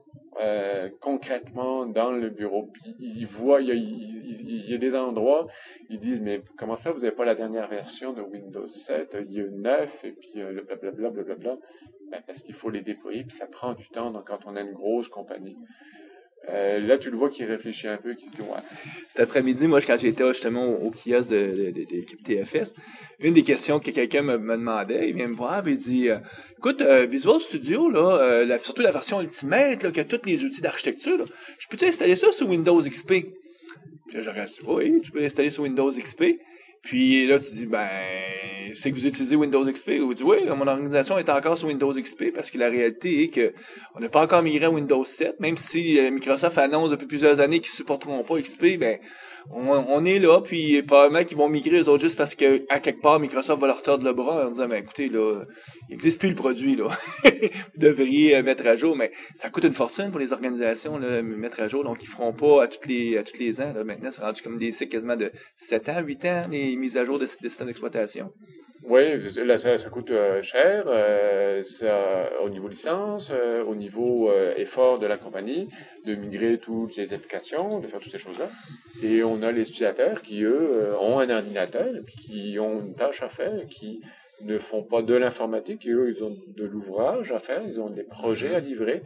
concrètement dans le bureau. Puis, ils voient, il y a des endroits, ils disent, mais comment ça, vous n'avez pas la dernière version de Windows 7, il y a 9, et puis le blablabla. Ben, parce qu'il faut les déployer, puis ça prend du temps donc, quand on a une grosse compagnie. Là, tu le vois qu'il réfléchit un peu, qu'il se dit, ouais. Cet après-midi, moi, quand j'étais justement au kiosque de l'équipe TFS, une des questions que quelqu'un me demandait, il vient me voir et il dit écoute, Visual Studio, là, surtout la version Ultimate, là, qui a tous les outils d'architecture, là, je peux-tu installer ça sur Windows XP? Puis là, je regarde, oui, tu peux l'installer sur Windows XP. Puis là, tu dis, ben, c'est que vous utilisez Windows XP? Ou tu dis, oui, mon organisation est encore sur Windows XP parce que la réalité est que on n'a pas encore migré à Windows 7, même si Microsoft annonce depuis plusieurs années qu'ils supporteront pas XP, ben, on est là, puis probablement qu'ils vont migrer eux autres juste parce que, à quelque part, Microsoft va leur tordre le bras en disant, ben, écoutez, là, il n'existe plus le produit, là. Vous devriez mettre à jour, mais ça coûte une fortune pour les organisations, là, mettre à jour, donc ils feront pas à tous les ans, là. Maintenant, c'est rendu comme des cycles quasiment de 7 ans, 8 ans, les mises à jour de systèmes d'exploitation. Oui, là, ça coûte cher, ça, au niveau licence, au niveau effort de la compagnie, de migrer toutes les applications, de faire toutes ces choses-là. Et on a les utilisateurs qui, eux, ont un ordinateur, et puis qui ont une tâche à faire, qui ne font pas de l'informatique, et eux, ils ont de l'ouvrage à faire, ils ont des projets à livrer.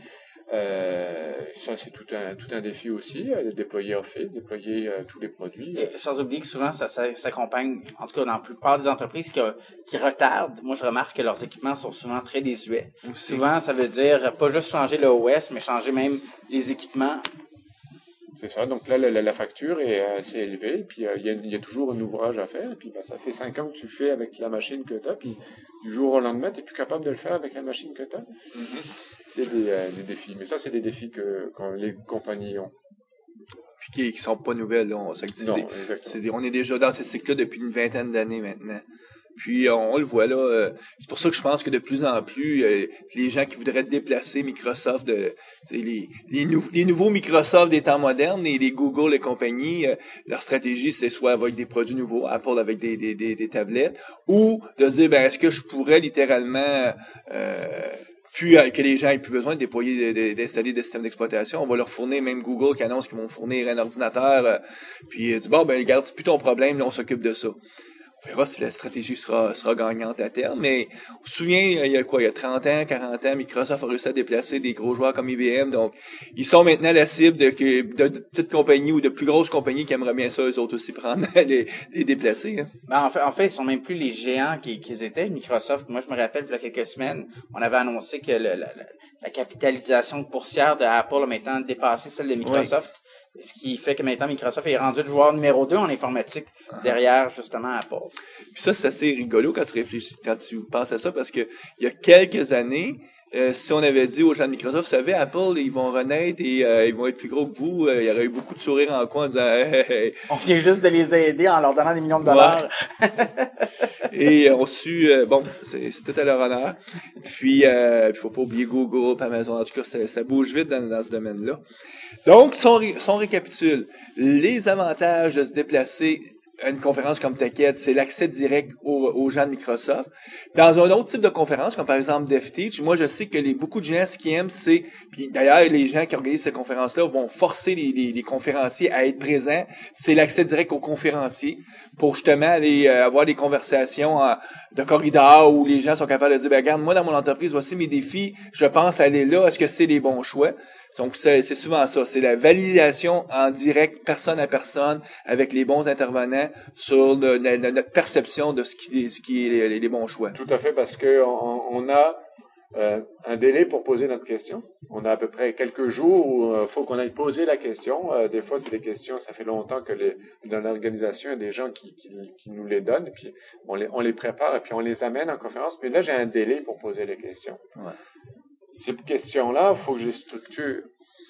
Ça, c'est tout un défi aussi, de déployer Office, déployer tous les produits. Et sans oublier que souvent, ça s'accompagne, en tout cas dans la plupart des entreprises qui retardent. Moi, je remarque que leurs équipements sont souvent très désuets. Aussi. Souvent, ça veut dire pas juste changer le OS, mais changer même les équipements. C'est ça. Donc là, la facture est assez élevée, puis il y a toujours un ouvrage à faire, puis ben, ça fait 5 ans que tu fais avec la machine que tu as, puis du jour au lendemain, tu n'es plus capable de le faire avec la machine que tu as. Mm-hmm. C'est des défis. Mais ça, c'est des défis que les compagnies ont. Puis qui sont pas nouvelles, là. Non, exactement. On est déjà dans ces cycles-là depuis une vingtaine d'années maintenant. Puis on le voit là, c'est pour ça que je pense que de plus en plus les gens qui voudraient déplacer Microsoft, les nouveaux Microsoft des temps modernes, et les Google et compagnie, leur stratégie c'est soit avec des produits nouveaux, Apple avec des tablettes, ou de se dire ben est-ce que je pourrais littéralement puis que les gens aient plus besoin de déployer, d'installer des systèmes d'exploitation. On va leur fournir, même Google qui annonce qu'ils vont fournir un ordinateur, puis dit bon ben regarde, c'est plus ton problème, là on s'occupe de ça. On verra si la stratégie sera gagnante à terme, mais on se souvient, il y a 30 ans, 40 ans, Microsoft a réussi à déplacer des gros joueurs comme IBM, donc ils sont maintenant la cible de petites compagnies ou de plus grosses compagnies qui aimeraient bien ça, eux autres aussi, prendre les déplacer. Hein. Ben, en fait, ils sont même plus les géants qu'ils étaient, Microsoft. Moi, je me rappelle, il y a quelques semaines, on avait annoncé que la capitalisation boursière de Apple a maintenant dépassé celle de Microsoft. Oui. Ce qui fait que maintenant, Microsoft est rendu le joueur numéro 2 en informatique derrière, justement, Apple. Puis ça, c'est assez rigolo quand tu penses à ça, parce que il y a quelques années, si on avait dit aux gens de Microsoft, vous savez, Apple, ils vont renaître et ils vont être plus gros que vous, il y aurait eu beaucoup de sourires en coin en disant hey. On vient juste de les aider en leur donnant des millions de dollars. Ouais. Et on su, bon, c'est tout à leur honneur. Puis, faut pas oublier Google, Amazon, en tout cas, ça bouge vite dans ce domaine-là. Donc, si on récapitule, les avantages de se déplacer à une conférence comme TechEd, c'est l'accès direct aux gens de Microsoft. Dans un autre type de conférence, comme par exemple DevTeach, moi je sais que beaucoup de gens, ce qu'ils aiment, c'est, puis d'ailleurs les gens qui organisent ces conférences-là vont forcer les conférenciers à être présents, c'est l'accès direct aux conférenciers pour justement aller avoir des conversations de corridor où les gens sont capables de dire, ben regarde, moi dans mon entreprise, voici mes défis, je pense aller là, est-ce que c'est les bons choix? Donc, c'est souvent ça. C'est la validation en direct, personne à personne, avec les bons intervenants sur notre perception de ce qui est les bons choix. Tout à fait, parce que on a un délai pour poser notre question. On a à peu près quelques jours où il faut qu'on aille poser la question. Des fois, c'est des questions, ça fait longtemps que dans l'organisation, il y a des gens qui nous les donnent, et puis on les prépare, et puis on les amène en conférence. Mais là, j'ai un délai pour poser les questions. Ouais. Ces questions-là, il faut que je les structure.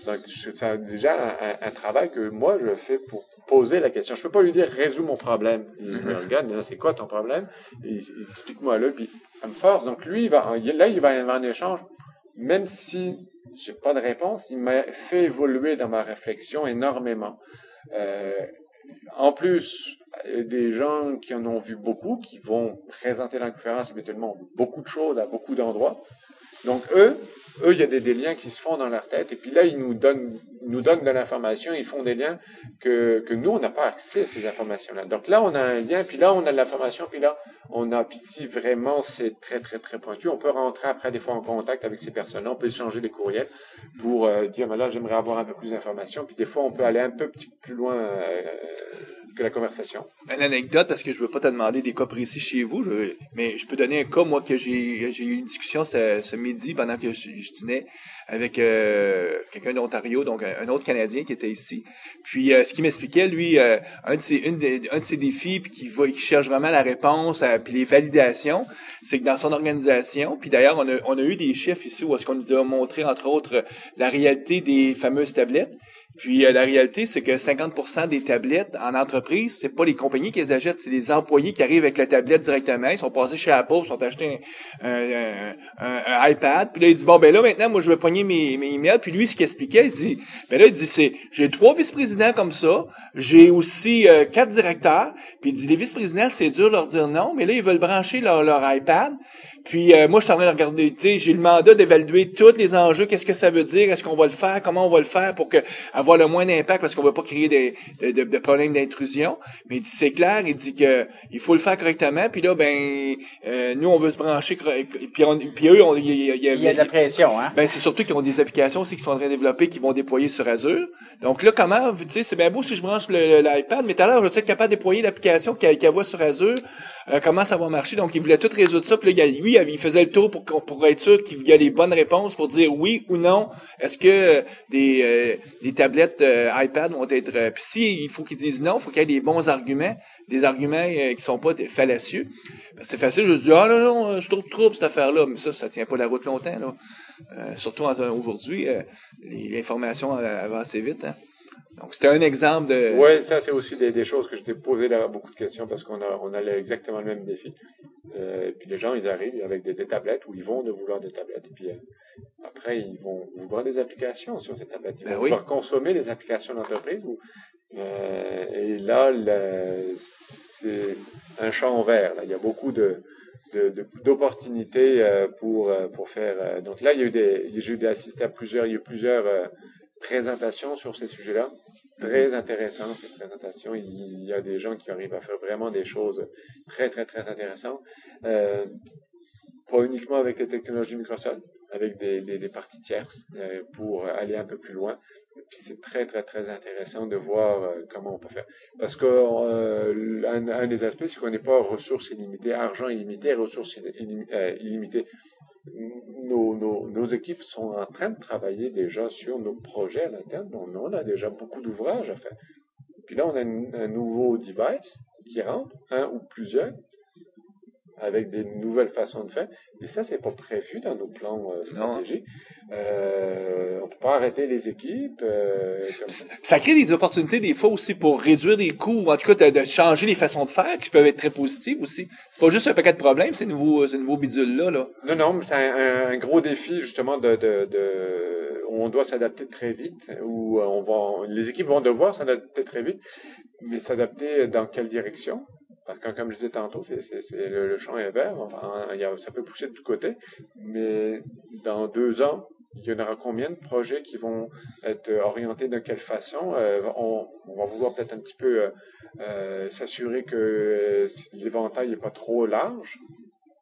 Donc, c'est déjà un travail que moi, je fais pour poser la question. Je peux pas lui dire, résous mon problème. Il me regarde, c'est quoi ton problème? Et explique-moi-le, puis ça me force. Donc, lui, il va y avoir un échange. Même si j'ai pas de réponse, il m'a fait évoluer dans ma réflexion énormément. En plus, des gens qui en ont vu beaucoup, qui vont présenter la conférence, éventuellement, ont vu beaucoup de choses à beaucoup d'endroits. Donc, eux, eux, il y a des liens qui se font dans leur tête, et puis là, ils nous donnent de l'information, ils font des liens que nous, on n'a pas accès à ces informations-là. Donc là, on a un lien, puis là, on a de l'information, puis là, on a, puis si vraiment c'est très, très, très pointu, on peut rentrer après, des fois, en contact avec ces personnes-là, on peut échanger des courriels pour dire, mais là, j'aimerais avoir un peu plus d'informations, puis des fois, on peut aller un peu plus loin que la conversation. Une anecdote, parce que je veux pas te demander des cas précis chez vous, mais je peux donner un cas, moi, que j'ai eu une discussion ce midi pendant que je dînais avec quelqu'un d'Ontario, donc un autre Canadien qui était ici. Puis ce qu'il m'expliquait, lui, un de ses défis, puis qui cherche vraiment la réponse, puis les validations, c'est que dans son organisation, puis d'ailleurs, on a eu des chiffres ici où est-ce qu'on nous a montré, entre autres, la réalité des fameuses tablettes. Puis la réalité, c'est que 50% des tablettes en entreprise, c'est pas les compagnies qui les achètent, c'est les employés qui arrivent avec la tablette directement. Ils sont passés chez Apple, ils sont achetés un iPad. Puis là, il dit, bon, ben là, maintenant, moi, je vais pogner mes emails. Puis lui, ce qu'il expliquait, il dit, j'ai 3 vice-présidents comme ça, j'ai aussi 4 directeurs. Puis il dit, les vice-présidents, c'est dur de leur dire non, mais là, ils veulent brancher leur iPad. Puis moi, je suis en train de regarder, tu sais, j'ai le mandat d'évaluer tous les enjeux, qu'est-ce que ça veut dire, est-ce qu'on va le faire, comment on va le faire pour avoir le moins d'impact, parce qu'on veut pas créer de problèmes d'intrusion. Mais il dit, c'est clair, il dit que il faut le faire correctement, puis là, nous, on veut se brancher, puis eux, il y a de la pression, hein? Ben, c'est surtout qu'ils ont des applications aussi qui sont en train de développer, qui vont déployer sur Azure. Donc là, comment, tu sais, c'est bien beau si je branche l'iPad, mais tout à l'heure, je vais être capable de déployer l'application qu'elle voit sur Azure. Comment ça va marcher? Donc, il voulait tout résoudre ça. Puis là, lui, il faisait le tour pour être sûr qu'il y a les bonnes réponses pour dire oui ou non. Est-ce que des tablettes iPad vont être... puis si il faut qu'ils disent non, il faut qu'il y ait des bons arguments, des arguments qui sont pas fallacieux. C'est facile, je dis, non, c'est trop de trouble, cette affaire-là. Mais ça tient pas la route longtemps, là. Surtout aujourd'hui, l'information va assez vite, hein. Donc, c'était un exemple de... Oui, ça, c'est aussi des choses que je t'ai posé là, beaucoup de questions parce qu'on a exactement le même défi. Puis les gens, ils arrivent avec des tablettes ou ils vont de vouloir des tablettes. Et puis après, ils vont vouloir des applications sur ces tablettes. Ils vont vouloir consommer les applications d'entreprise. Et là, c'est un champ vert. Là. Il y a beaucoup d'opportunités pour faire... donc là, j'ai eu assisté à plusieurs présentations sur ces sujets-là, très intéressantes, les présentations. Il y a des gens qui arrivent à faire vraiment des choses très, très, très intéressantes. Pas uniquement avec les technologies Microsoft, avec des parties tierces pour aller un peu plus loin. Puis c'est très, très, très intéressant de voir comment on peut faire. Parce que un des aspects, c'est qu'on n'est pas ressources illimitées, argent illimité, ressources illimitées. Nos équipes sont en train de travailler déjà sur nos projets à l'interne. On a déjà beaucoup d'ouvrages à faire. Puis là, on a un nouveau device qui rentre, un ou plusieurs, avec des nouvelles façons de faire. Et ça, c'est pas prévu dans nos plans stratégiques. On peut pas arrêter les équipes. Ça crée des opportunités des fois aussi pour réduire des coûts, ou en tout cas de changer les façons de faire qui peuvent être très positives aussi. C'est pas juste un paquet de problèmes, ces nouveaux bidules-là. Là. Non, mais c'est un gros défi justement où on doit s'adapter très vite, où les équipes vont devoir s'adapter très vite, mais s'adapter dans quelle direction? Parce que, comme je disais tantôt, le champ est vert. Enfin, ça peut pousser de tous côtés. Mais dans 2 ans, il y en aura combien de projets qui vont être orientés de quelle façon? On va vouloir peut-être un petit peu s'assurer que l'éventail n'est pas trop large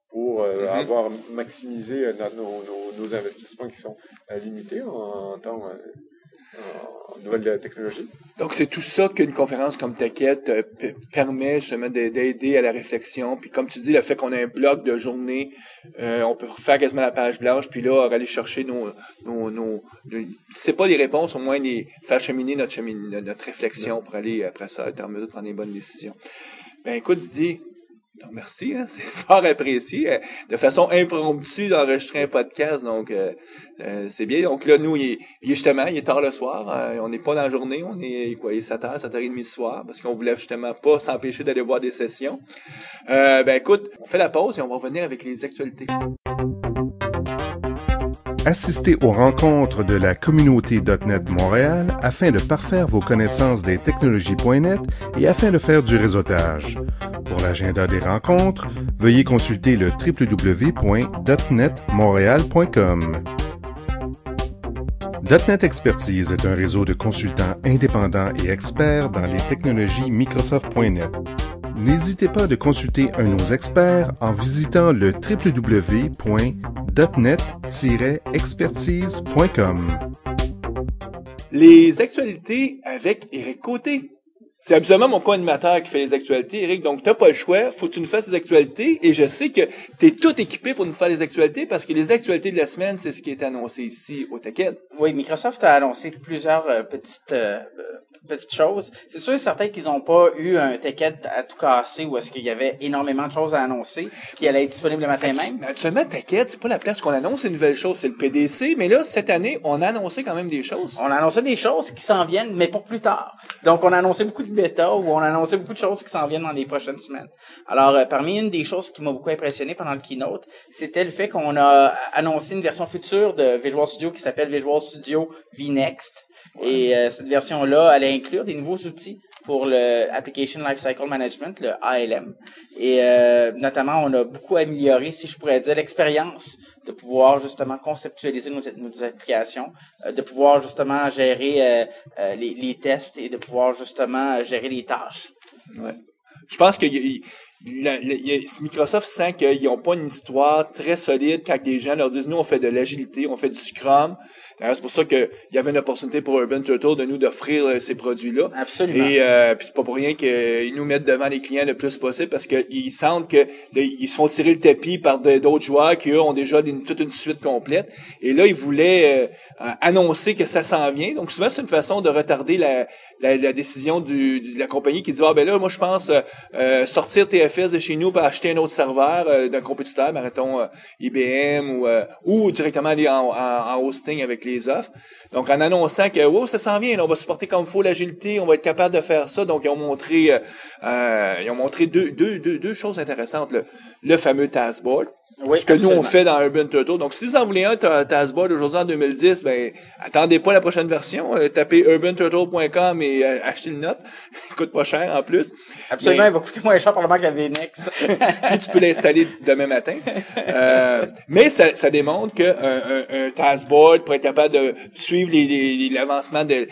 pour avoir maximisé nos investissements qui sont limités en temps... en nouvelles technologies. Donc, c'est tout ça qu'une conférence comme TechEd permet justement d'aider à la réflexion. Puis, comme tu dis, le fait qu'on ait un bloc de journée, on peut refaire quasiment la page blanche, puis là, aller chercher si c'est pas les réponses, au moins faire cheminer notre réflexion pour aller, après ça, être en mesure de prendre les bonnes décisions. Ben, écoute, Didier, merci, hein, c'est fort apprécié. De façon impromptue d'enregistrer un podcast, donc c'est bien. Donc là, nous, il est tard le soir, on n'est pas dans la journée, on est il est 7h, 7h30 le soir, parce qu'on voulait justement pas s'empêcher d'aller voir des sessions. Écoute, on fait la pause et on va revenir avec les actualités. Assistez aux rencontres de la communauté .NET Montréal afin de parfaire vos connaissances des technologies.net et afin de faire du réseautage. Pour l'agenda des rencontres, veuillez consulter le www.netmontreal.com. .NET Expertise est un réseau de consultants indépendants et experts dans les technologies Microsoft.net. N'hésitez pas de consulter un de nos experts en visitant le www.net-expertise.com. Les actualités avec Éric Côté. C'est absolument mon co-animateur qui fait les actualités, Éric. Donc, t'as pas le choix. Faut que tu nous fasses les actualités. Et je sais que t'es tout équipé pour nous faire les actualités parce que les actualités de la semaine, c'est ce qui est annoncé ici au TechEd. Oui, Microsoft a annoncé plusieurs petites choses. C'est sûr et certain qu'ils n'ont pas eu un TechEd à tout casser où est-ce qu'il y avait énormément de choses à annoncer qui allaient être disponibles le matin même. Absolument, TechEd, c'est pas la place qu'on annonce les nouvelles choses, c'est le PDC. Mais là, cette année, on a annoncé quand même des choses. On a annoncé des choses qui s'en viennent, mais pour plus tard. Donc, on a annoncé beaucoup de bêta ou on a annoncé beaucoup de choses qui s'en viennent dans les prochaines semaines. Alors, parmi une des choses qui m'a beaucoup impressionné pendant le keynote, c'était le fait qu'on a annoncé une version future de Visual Studio qui s'appelle Visual Studio VNext. Et cette version-là, elle inclure des nouveaux outils pour le Application Lifecycle Management, le ALM. Et notamment, on a beaucoup amélioré, si je pourrais dire, l'expérience de pouvoir justement conceptualiser nos applications, de pouvoir justement gérer les tests et de pouvoir justement gérer les tâches. Ouais. Je pense que Microsoft sent qu'ils n'ont pas une histoire très solide quand les gens leur disent « Nous, on fait de l'agilité, on fait du Scrum ». C'est pour ça qu'il y avait une opportunité pour Urban Turtle de nous d'offrir ces produits-là. Absolument. Et puis c'est pas pour rien qu'ils nous mettent devant les clients le plus possible parce qu'ils sentent que ils se font tirer le tapis par d'autres joueurs qui eux ont déjà toute une suite complète. Et là, ils voulaient annoncer que ça s'en vient. Donc souvent, c'est une façon de retarder la décision de la compagnie qui dit « Ah ben là, moi je pense sortir TFS de chez nous pour acheter un autre serveur d'un compétiteur, mettons IBM ou directement aller en hosting avec les offres. » Donc, en annonçant que ça s'en vient, là, on va supporter comme il faut l'agilité, on va être capable de faire ça. Donc, ils ont montré deux choses intéressantes. Le fameux taskboard. Oui, ce que absolument. nous, on fait dans Urban Turtle. Donc, si vous en voulez un taskboard aujourd'hui en 2010, ben, attendez pas la prochaine version. Tapez urbanturtle.com et achetez une note. Il coûte pas cher en plus. Absolument, il va coûter moins cher probablement que la VNext. Puis tu peux l'installer demain matin. Mais ça démontre que un taskboard pour être capable de suivre l'avancement des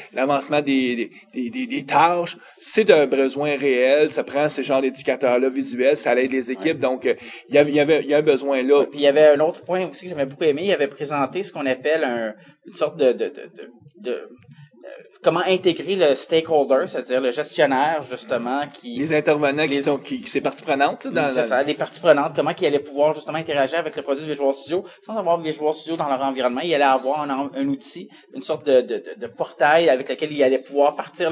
tâches, c'est un besoin réel. Ça prend ce genre d'indicateurs-là visuels, ça aide les équipes. Ouais. Donc, il y a un besoin là. Puis il y avait un autre point aussi que j'avais beaucoup aimé. Il avait présenté ce qu'on appelle une sorte de comment intégrer le stakeholder, c'est-à-dire le gestionnaire, justement, les intervenants qui c'est parties prenantes, là, c'est ça, les parties prenantes, comment qu'ils allaient pouvoir, justement, interagir avec le produit Visual Studio, sans avoir Visual Studio dans leur environnement. Ils allaient avoir un outil, une sorte de portail avec lequel ils allaient pouvoir partir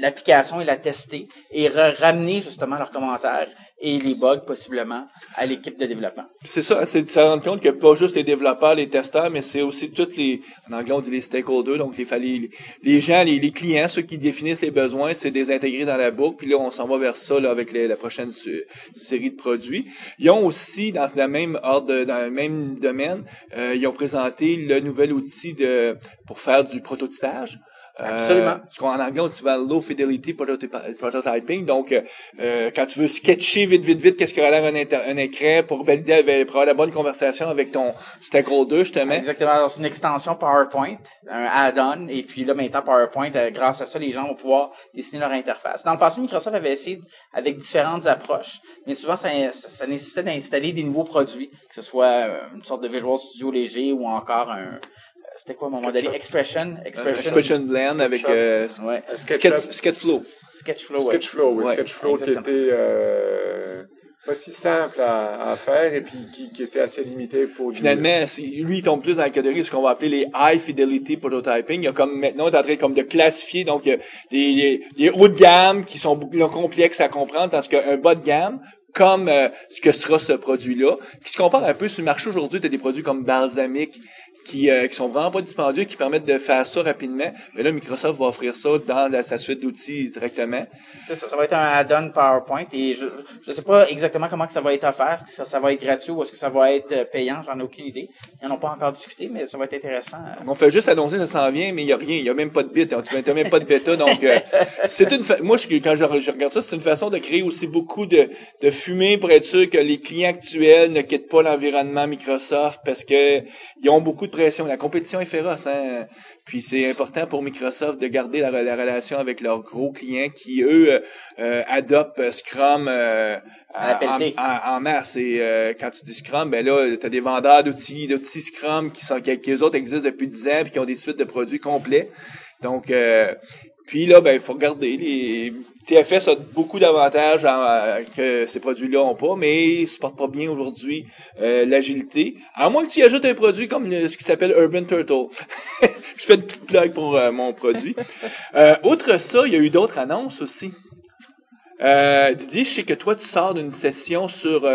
l'application et la tester et ramener, justement, leurs commentaires et les bugs, possiblement, à l'équipe de développement. C'est ça, c'est de se rendre compte qu'il n'y a pas juste les développeurs, les testeurs, mais c'est aussi toutes en anglais, on dit les stakeholders, donc les gens, les clients, ceux qui définissent les besoins, c'est des intégrés dans la boucle, puis là, on s'en va vers ça, là, avec la prochaine série de produits. Ils ont aussi, dans le même domaine, ils ont présenté le nouvel outil pour faire du prototypage. Absolument. Ce qu'en anglais, on dit souvent low fidelity prototyping. Donc, quand tu veux sketcher vite, qu'est-ce qu'il y aura l'air un écran pour valider, pour avoir la bonne conversation avec ton stakeholder, justement. Exactement. C'est une extension PowerPoint, un add-on. Et puis là, maintenant, PowerPoint, grâce à ça, les gens vont pouvoir dessiner leur interface. Dans le passé, Microsoft avait essayé avec différentes approches, mais souvent, ça nécessitait d'installer des nouveaux produits, que ce soit une sorte de Visual Studio léger ou encore c'était quoi mon modèle? Expression Blend avec Sketchflow. Sketchflow, oui. Sketchflow qui était pas si simple à faire et puis qui était assez limité pour finalement, lui il tombe plus dans la catégorie de ce qu'on va appeler les high fidelity prototyping. Il y a comme maintenant, on est en train comme de classifier donc les hauts de gamme qui sont beaucoup plus complexes à comprendre parce qu'un bas de gamme comme ce que sera ce produit-là, qui se compare un peu sur le marché aujourd'hui, tu as des produits comme Balsamiq qui sont vraiment pas dispendieux, qui permettent de faire ça rapidement. Mais là, Microsoft va offrir ça dans sa suite d'outils directement. Ça va être un add-on PowerPoint et je sais pas exactement comment que ça va être offert. Est-ce que ça va être gratuit ou est-ce que ça va être payant? J'en ai aucune idée. Ils n'en ont pas encore discuté, mais ça va être intéressant. On fait juste annoncer ça s'en vient, mais il y a rien. Il y a même pas de bit. Tu n'as même pas de bêta. Donc, c'est moi, quand je regarde ça, c'est une façon de créer aussi beaucoup de fumée pour être sûr que les clients actuels ne quittent pas l'environnement Microsoft parce que ils ont beaucoup de pression. La compétition est féroce, hein. Puis c'est important pour Microsoft de garder la relation avec leurs gros clients qui, eux, adoptent Scrum en masse. Et quand tu dis Scrum, ben là, tu as des vendeurs d'outils Scrum qui eux autres existent depuis 10 ans puis qui ont des suites de produits complets. Donc, puis là, ben, il faut regarder. Les TFS a beaucoup d'avantages que ces produits-là ont pas, mais ils supportent pas bien aujourd'hui l'agilité. À moins que tu y ajoutes un produit comme ce qui s'appelle Urban Turtle. Je fais une petite blague pour mon produit. Outre ça, il y a eu d'autres annonces aussi. Didier, je sais que toi, tu sors d'une session sur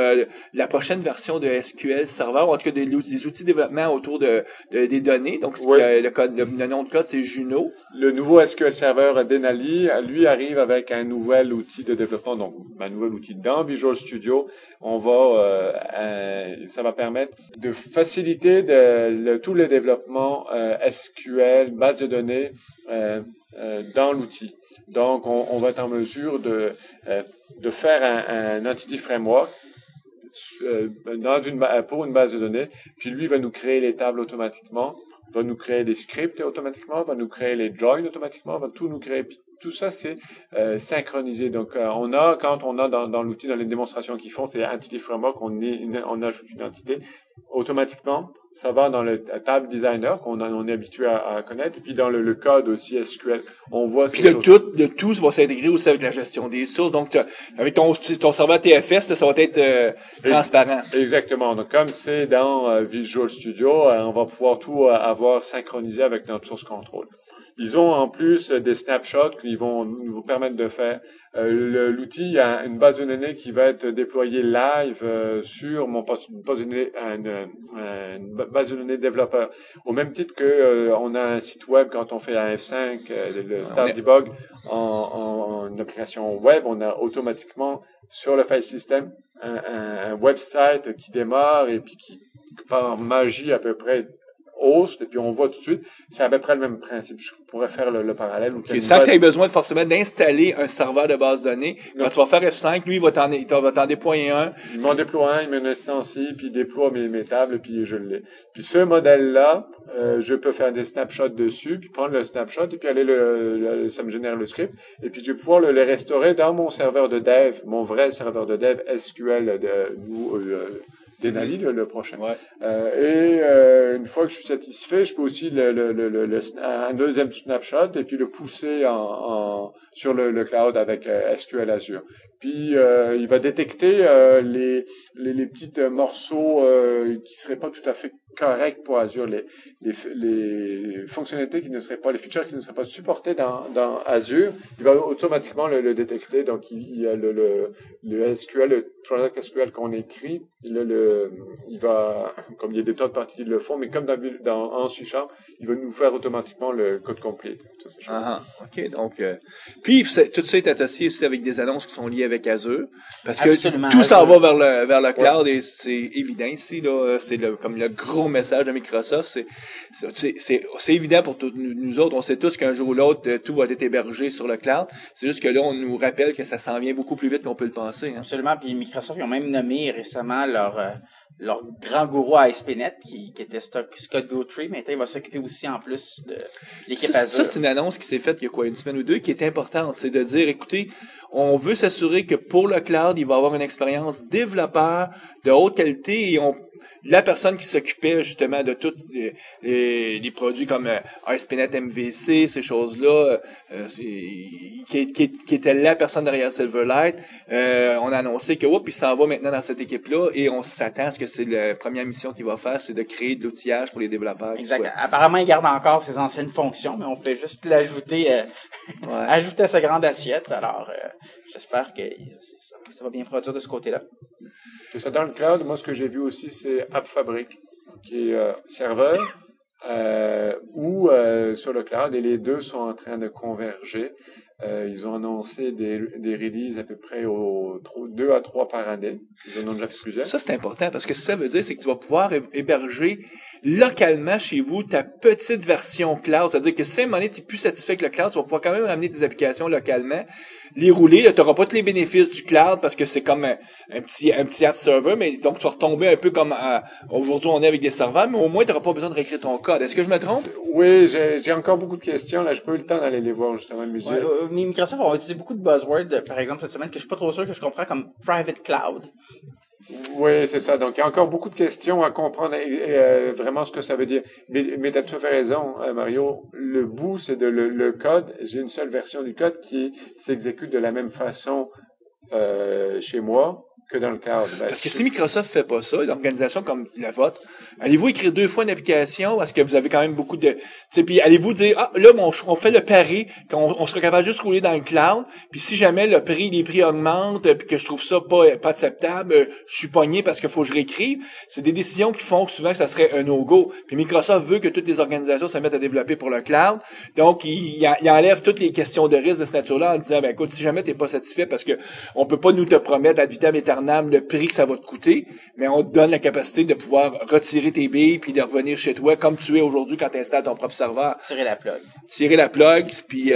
la prochaine version de SQL Server, ou en tout cas des outils de développement autour des données. Donc, Oui. le nom de code, c'est Juno. Le nouveau SQL Server Denali, lui, arrive avec un nouvel outil de développement, donc un nouvel outil dans Visual Studio. Ça va permettre de faciliter tout le développement SQL, base de données, dans l'outil. Donc, on va être en mesure de faire un Entity Framework pour une base de données, puis lui va nous créer les tables automatiquement, va nous créer des scripts automatiquement, va nous créer les joins automatiquement, va tout nous créer. Puis tout ça, c'est synchronisé. Donc, quand on a dans l'outil, dans les démonstrations qu'ils font, c'est Entity Framework, on ajoute une entité. Automatiquement, ça va dans le table designer on est habitué à connaître. Et puis, dans le code aussi SQL, on voit puis le tout va s'intégrer aussi avec la gestion des sources. Donc, avec ton serveur TFS, là, ça va être transparent. Exactement. Donc, comme c'est dans Visual Studio, on va pouvoir tout avoir synchronisé avec notre source control. Ils ont en plus des snapshots qui vont nous permettre de faire. L'outil a une base de données qui va être déployée live sur une base de données développeur. Au même titre que on a un site web quand on fait un F5, le Start Debug en application web, on a automatiquement sur le file system un website qui démarre et puis qui par magie à peu près host, et puis on voit tout de suite, c'est à peu près le même principe. Je pourrais faire le parallèle. Sans que tu aies besoin forcément d'installer un serveur de base de données. Quand tu vas faire F5, lui, il va t'en déployer un. Il m'en déploie un, il met une instancie, puis il déploie mes tables, puis je l'ai. Puis ce modèle-là, je peux faire des snapshots dessus, puis prendre le snapshot, et puis aller ça me génère le script, et puis je vais pouvoir le restaurer dans mon serveur de dev, mon vrai serveur de dev SQL Denali, le prochain. Ouais. Une fois que je suis satisfait, je peux aussi un deuxième snapshot et puis le pousser sur le cloud avec SQL Azure. Puis il va détecter les petits morceaux qui seraient pas tout à fait corrects pour Azure, les fonctionnalités qui ne seraient pas, les features qui ne seraient pas supportées dans Azure, il va automatiquement le détecter. Donc il y a le SQL, le Transact SQL qu'on écrit, il va, comme il y a des tas de parties qui le font, mais comme en C#, il va nous faire automatiquement le code complet. OK, donc puis tout ça est associé aussi avec des annonces qui sont liées avec Azure, parce que Absolument, tout s'en Azure. va vers le cloud, et c'est évident ici là, c'est comme le gros message de Microsoft, c'est évident pour nous autres, on sait tous qu'un jour ou l'autre tout va être hébergé sur le cloud. C'est juste que là on nous rappelle que ça s'en vient beaucoup plus vite qu'on peut le penser, hein. Absolument. Puis Microsoft, ils ont même nommé récemment leur grand gourou à ASP.NET qui était Scott Guthrie. Maintenant, il va s'occuper aussi en plus de l'équipe Azure. Ça, c'est une annonce qui s'est faite il y a une semaine ou deux, qui est importante. C'est de dire, écoutez, on veut s'assurer que pour le cloud, il va avoir une expérience développeur de haute qualité, et la personne qui s'occupait justement de tous les produits comme ASP.NET MVC, ces choses-là, qui était la personne derrière Silverlight, on a annoncé que il s'en va maintenant dans cette équipe-là, et on s'attend à ce que c'est la première mission qu'il va faire, c'est de créer de l'outillage pour les développeurs. Exact. Apparemment, il garde encore ses anciennes fonctions, mais on fait juste l'ajouter ajouter à sa grande assiette. Alors, j'espère que ça va bien produire de ce côté-là. C'est ça, dans le cloud, moi, ce que j'ai vu aussi, c'est AppFabric, qui est serveur ou sur le cloud, et les deux sont en train de converger. Ils ont annoncé des releases à peu près 2 à 3 par année. Ils en ont déjà fait plusieurs. Ça, c'est important parce que ça veut dire, c'est que tu vas pouvoir héberger localement chez vous ta petite version cloud. C'est-à-dire que si à un moment donné, tu n'es plus satisfait avec le cloud, tu vas pouvoir quand même amener tes applications localement, les rouler. Tu n'auras pas tous les bénéfices du cloud parce que c'est comme un petit app server, mais donc tu vas retomber un peu comme aujourd'hui on est avec des serveurs, mais au moins tu n'auras pas besoin de réécrire ton code. Est-ce que je me trompe? Oui, j'ai encore beaucoup de questions. Là, j'ai pas eu le temps d'aller les voir justement. Mais Microsoft va utiliser beaucoup de buzzwords, par exemple cette semaine, que je suis pas trop sûr que je comprends, comme private cloud. Oui, c'est ça. Donc, il y a encore beaucoup de questions à comprendre vraiment ce que ça veut dire. Mais tu as tout à fait raison, Mario. Le bout, c'est le code. J'ai une seule version du code qui s'exécute de la même façon chez moi que dans le cloud. Parce que si Microsoft fait pas ça, une organisation comme la vôtre, allez-vous écrire 2 fois une application parce que vous avez quand même beaucoup de... Puis allez-vous dire, là, on fait le pari qu'on sera capable de juste rouler dans le cloud, puis si jamais les prix augmentent, puis que je trouve ça pas acceptable, je suis pogné parce qu'il faut que je réécrive. C'est des décisions qui font souvent que ça serait un no-go. Puis Microsoft veut que toutes les organisations se mettent à développer pour le cloud. Donc, il enlève toutes les questions de risque de cette nature-là en disant, écoute, si jamais t'es pas satisfait parce que on peut pas nous te promettre ad vitam aeternam le prix que ça va te coûter, mais on te donne la capacité de pouvoir retirer tes billes puis de revenir chez toi comme tu es aujourd'hui quand tu installes ton propre serveur. Tirer la plug, puis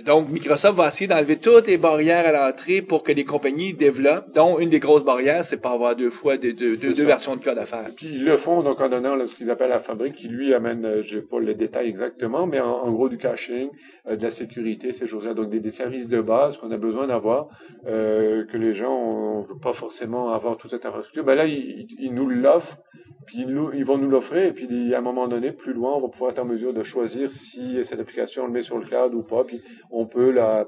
donc Microsoft va essayer d'enlever toutes les barrières à l'entrée pour que les compagnies développent, dont une des grosses barrières, c'est pas avoir deux versions de code à faire. Puis ils le font donc en donnant ce qu'ils appellent la fabrique, qui lui amène, j'ai pas le détail exactement, mais en gros du caching, de la sécurité, ces choses-là, donc des services de base qu'on a besoin d'avoir, que les gens on veut pas forcément avoir toute cette infrastructure. Ben là, ils nous l'offrent, puis ils vont nous l'offrir, et puis à un moment donné, plus loin, on va pouvoir être en mesure de choisir si cette application on le met sur le cloud ou pas, puis on peut la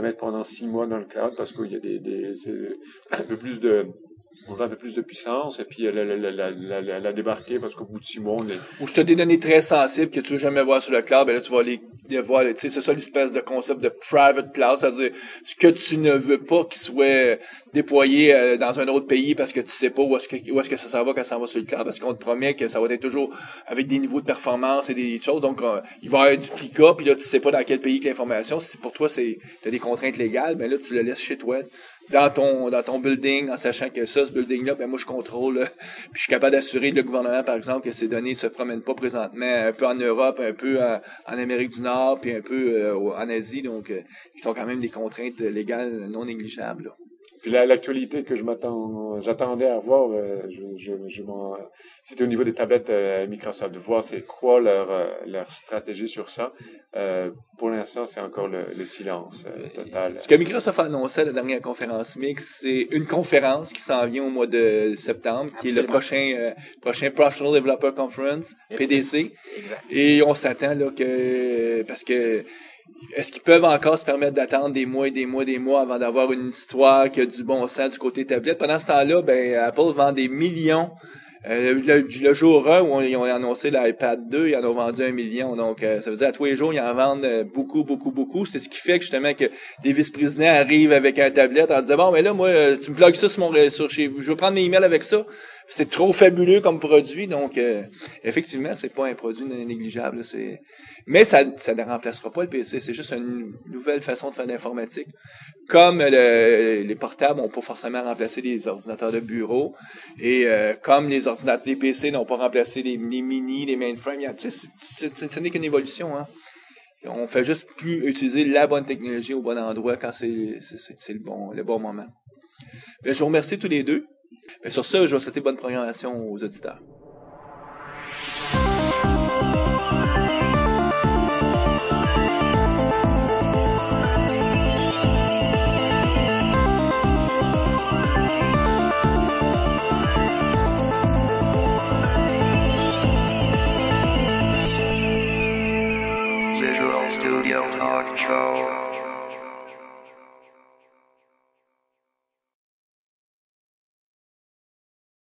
mettre pendant 6 mois dans le cloud parce qu'il y a c'est un peu plus de on veut un peu plus de puissance et puis la débarquer parce qu'au bout de 6 mois, ou je te des données très sensibles que tu veux jamais voir sur le cloud, ben là, tu vas les voir, tu sais, c'est ça l'espèce de concept de private cloud, c'est-à-dire ce que tu ne veux pas qu'il soit déployé dans un autre pays parce que tu sais pas où est-ce que ça s'en va quand ça va sur le cloud, parce qu'on te promet que ça va être toujours avec des niveaux de performance et des choses, donc il va y avoir du pick-up, puis là, tu sais pas dans quel pays que l'information, si pour toi, t'as des contraintes légales, ben là, tu le laisses chez toi. Dans ton building, en sachant que ce building-là, ben moi je contrôle, puis je suis capable d'assurer le gouvernement, par exemple, que ces données se promènent pas présentement un peu en Europe, un peu en Amérique du Nord, puis un peu en Asie, donc ils sont quand même des contraintes légales non négligeables. Là. Puis l'actualité que j'attendais à voir, c'était au niveau des tablettes Microsoft, de voir c'est quoi leur stratégie sur ça. Pour l'instant, c'est encore le silence total. Ce que Microsoft a annoncé à la dernière conférence Mix, c'est une conférence qui s'en vient au mois de septembre, qui est le prochain Professional Developer Conference, PDC. Exact. Et on s'attend là parce que est-ce qu'ils peuvent encore se permettre d'attendre des mois et des mois et des mois avant d'avoir une histoire qui a du bon sens du côté tablette? Pendant ce temps-là, Apple vend des millions. Le jour 1 où ils ont annoncé l'iPad 2, ils en ont vendu 1 million. Donc, ça veut dire à tous les jours, ils en vendent beaucoup, beaucoup, beaucoup. C'est ce qui fait que justement que des vice-présidents arrivent avec un tablette en disant, bon, mais là, moi, tu me plugues ça sur chez vous. Je veux prendre mes emails avec ça. C'est trop fabuleux comme produit. Donc, effectivement, c'est pas un produit négligeable. Mais ça ne remplacera pas le PC. C'est juste une nouvelle façon de faire de l'informatique. Comme les portables n'ont pas forcément remplacé les ordinateurs de bureau et comme les PC n'ont pas remplacé les mini, les mainframes, ce n'est qu'une évolution. Hein. On fait juste plus utiliser la bonne technologie au bon endroit quand c'est le bon moment. Je vous remercie tous les deux. Sur ce, je vais souhaiter bonne programmation aux auditeurs. Visual Studio Talk Show.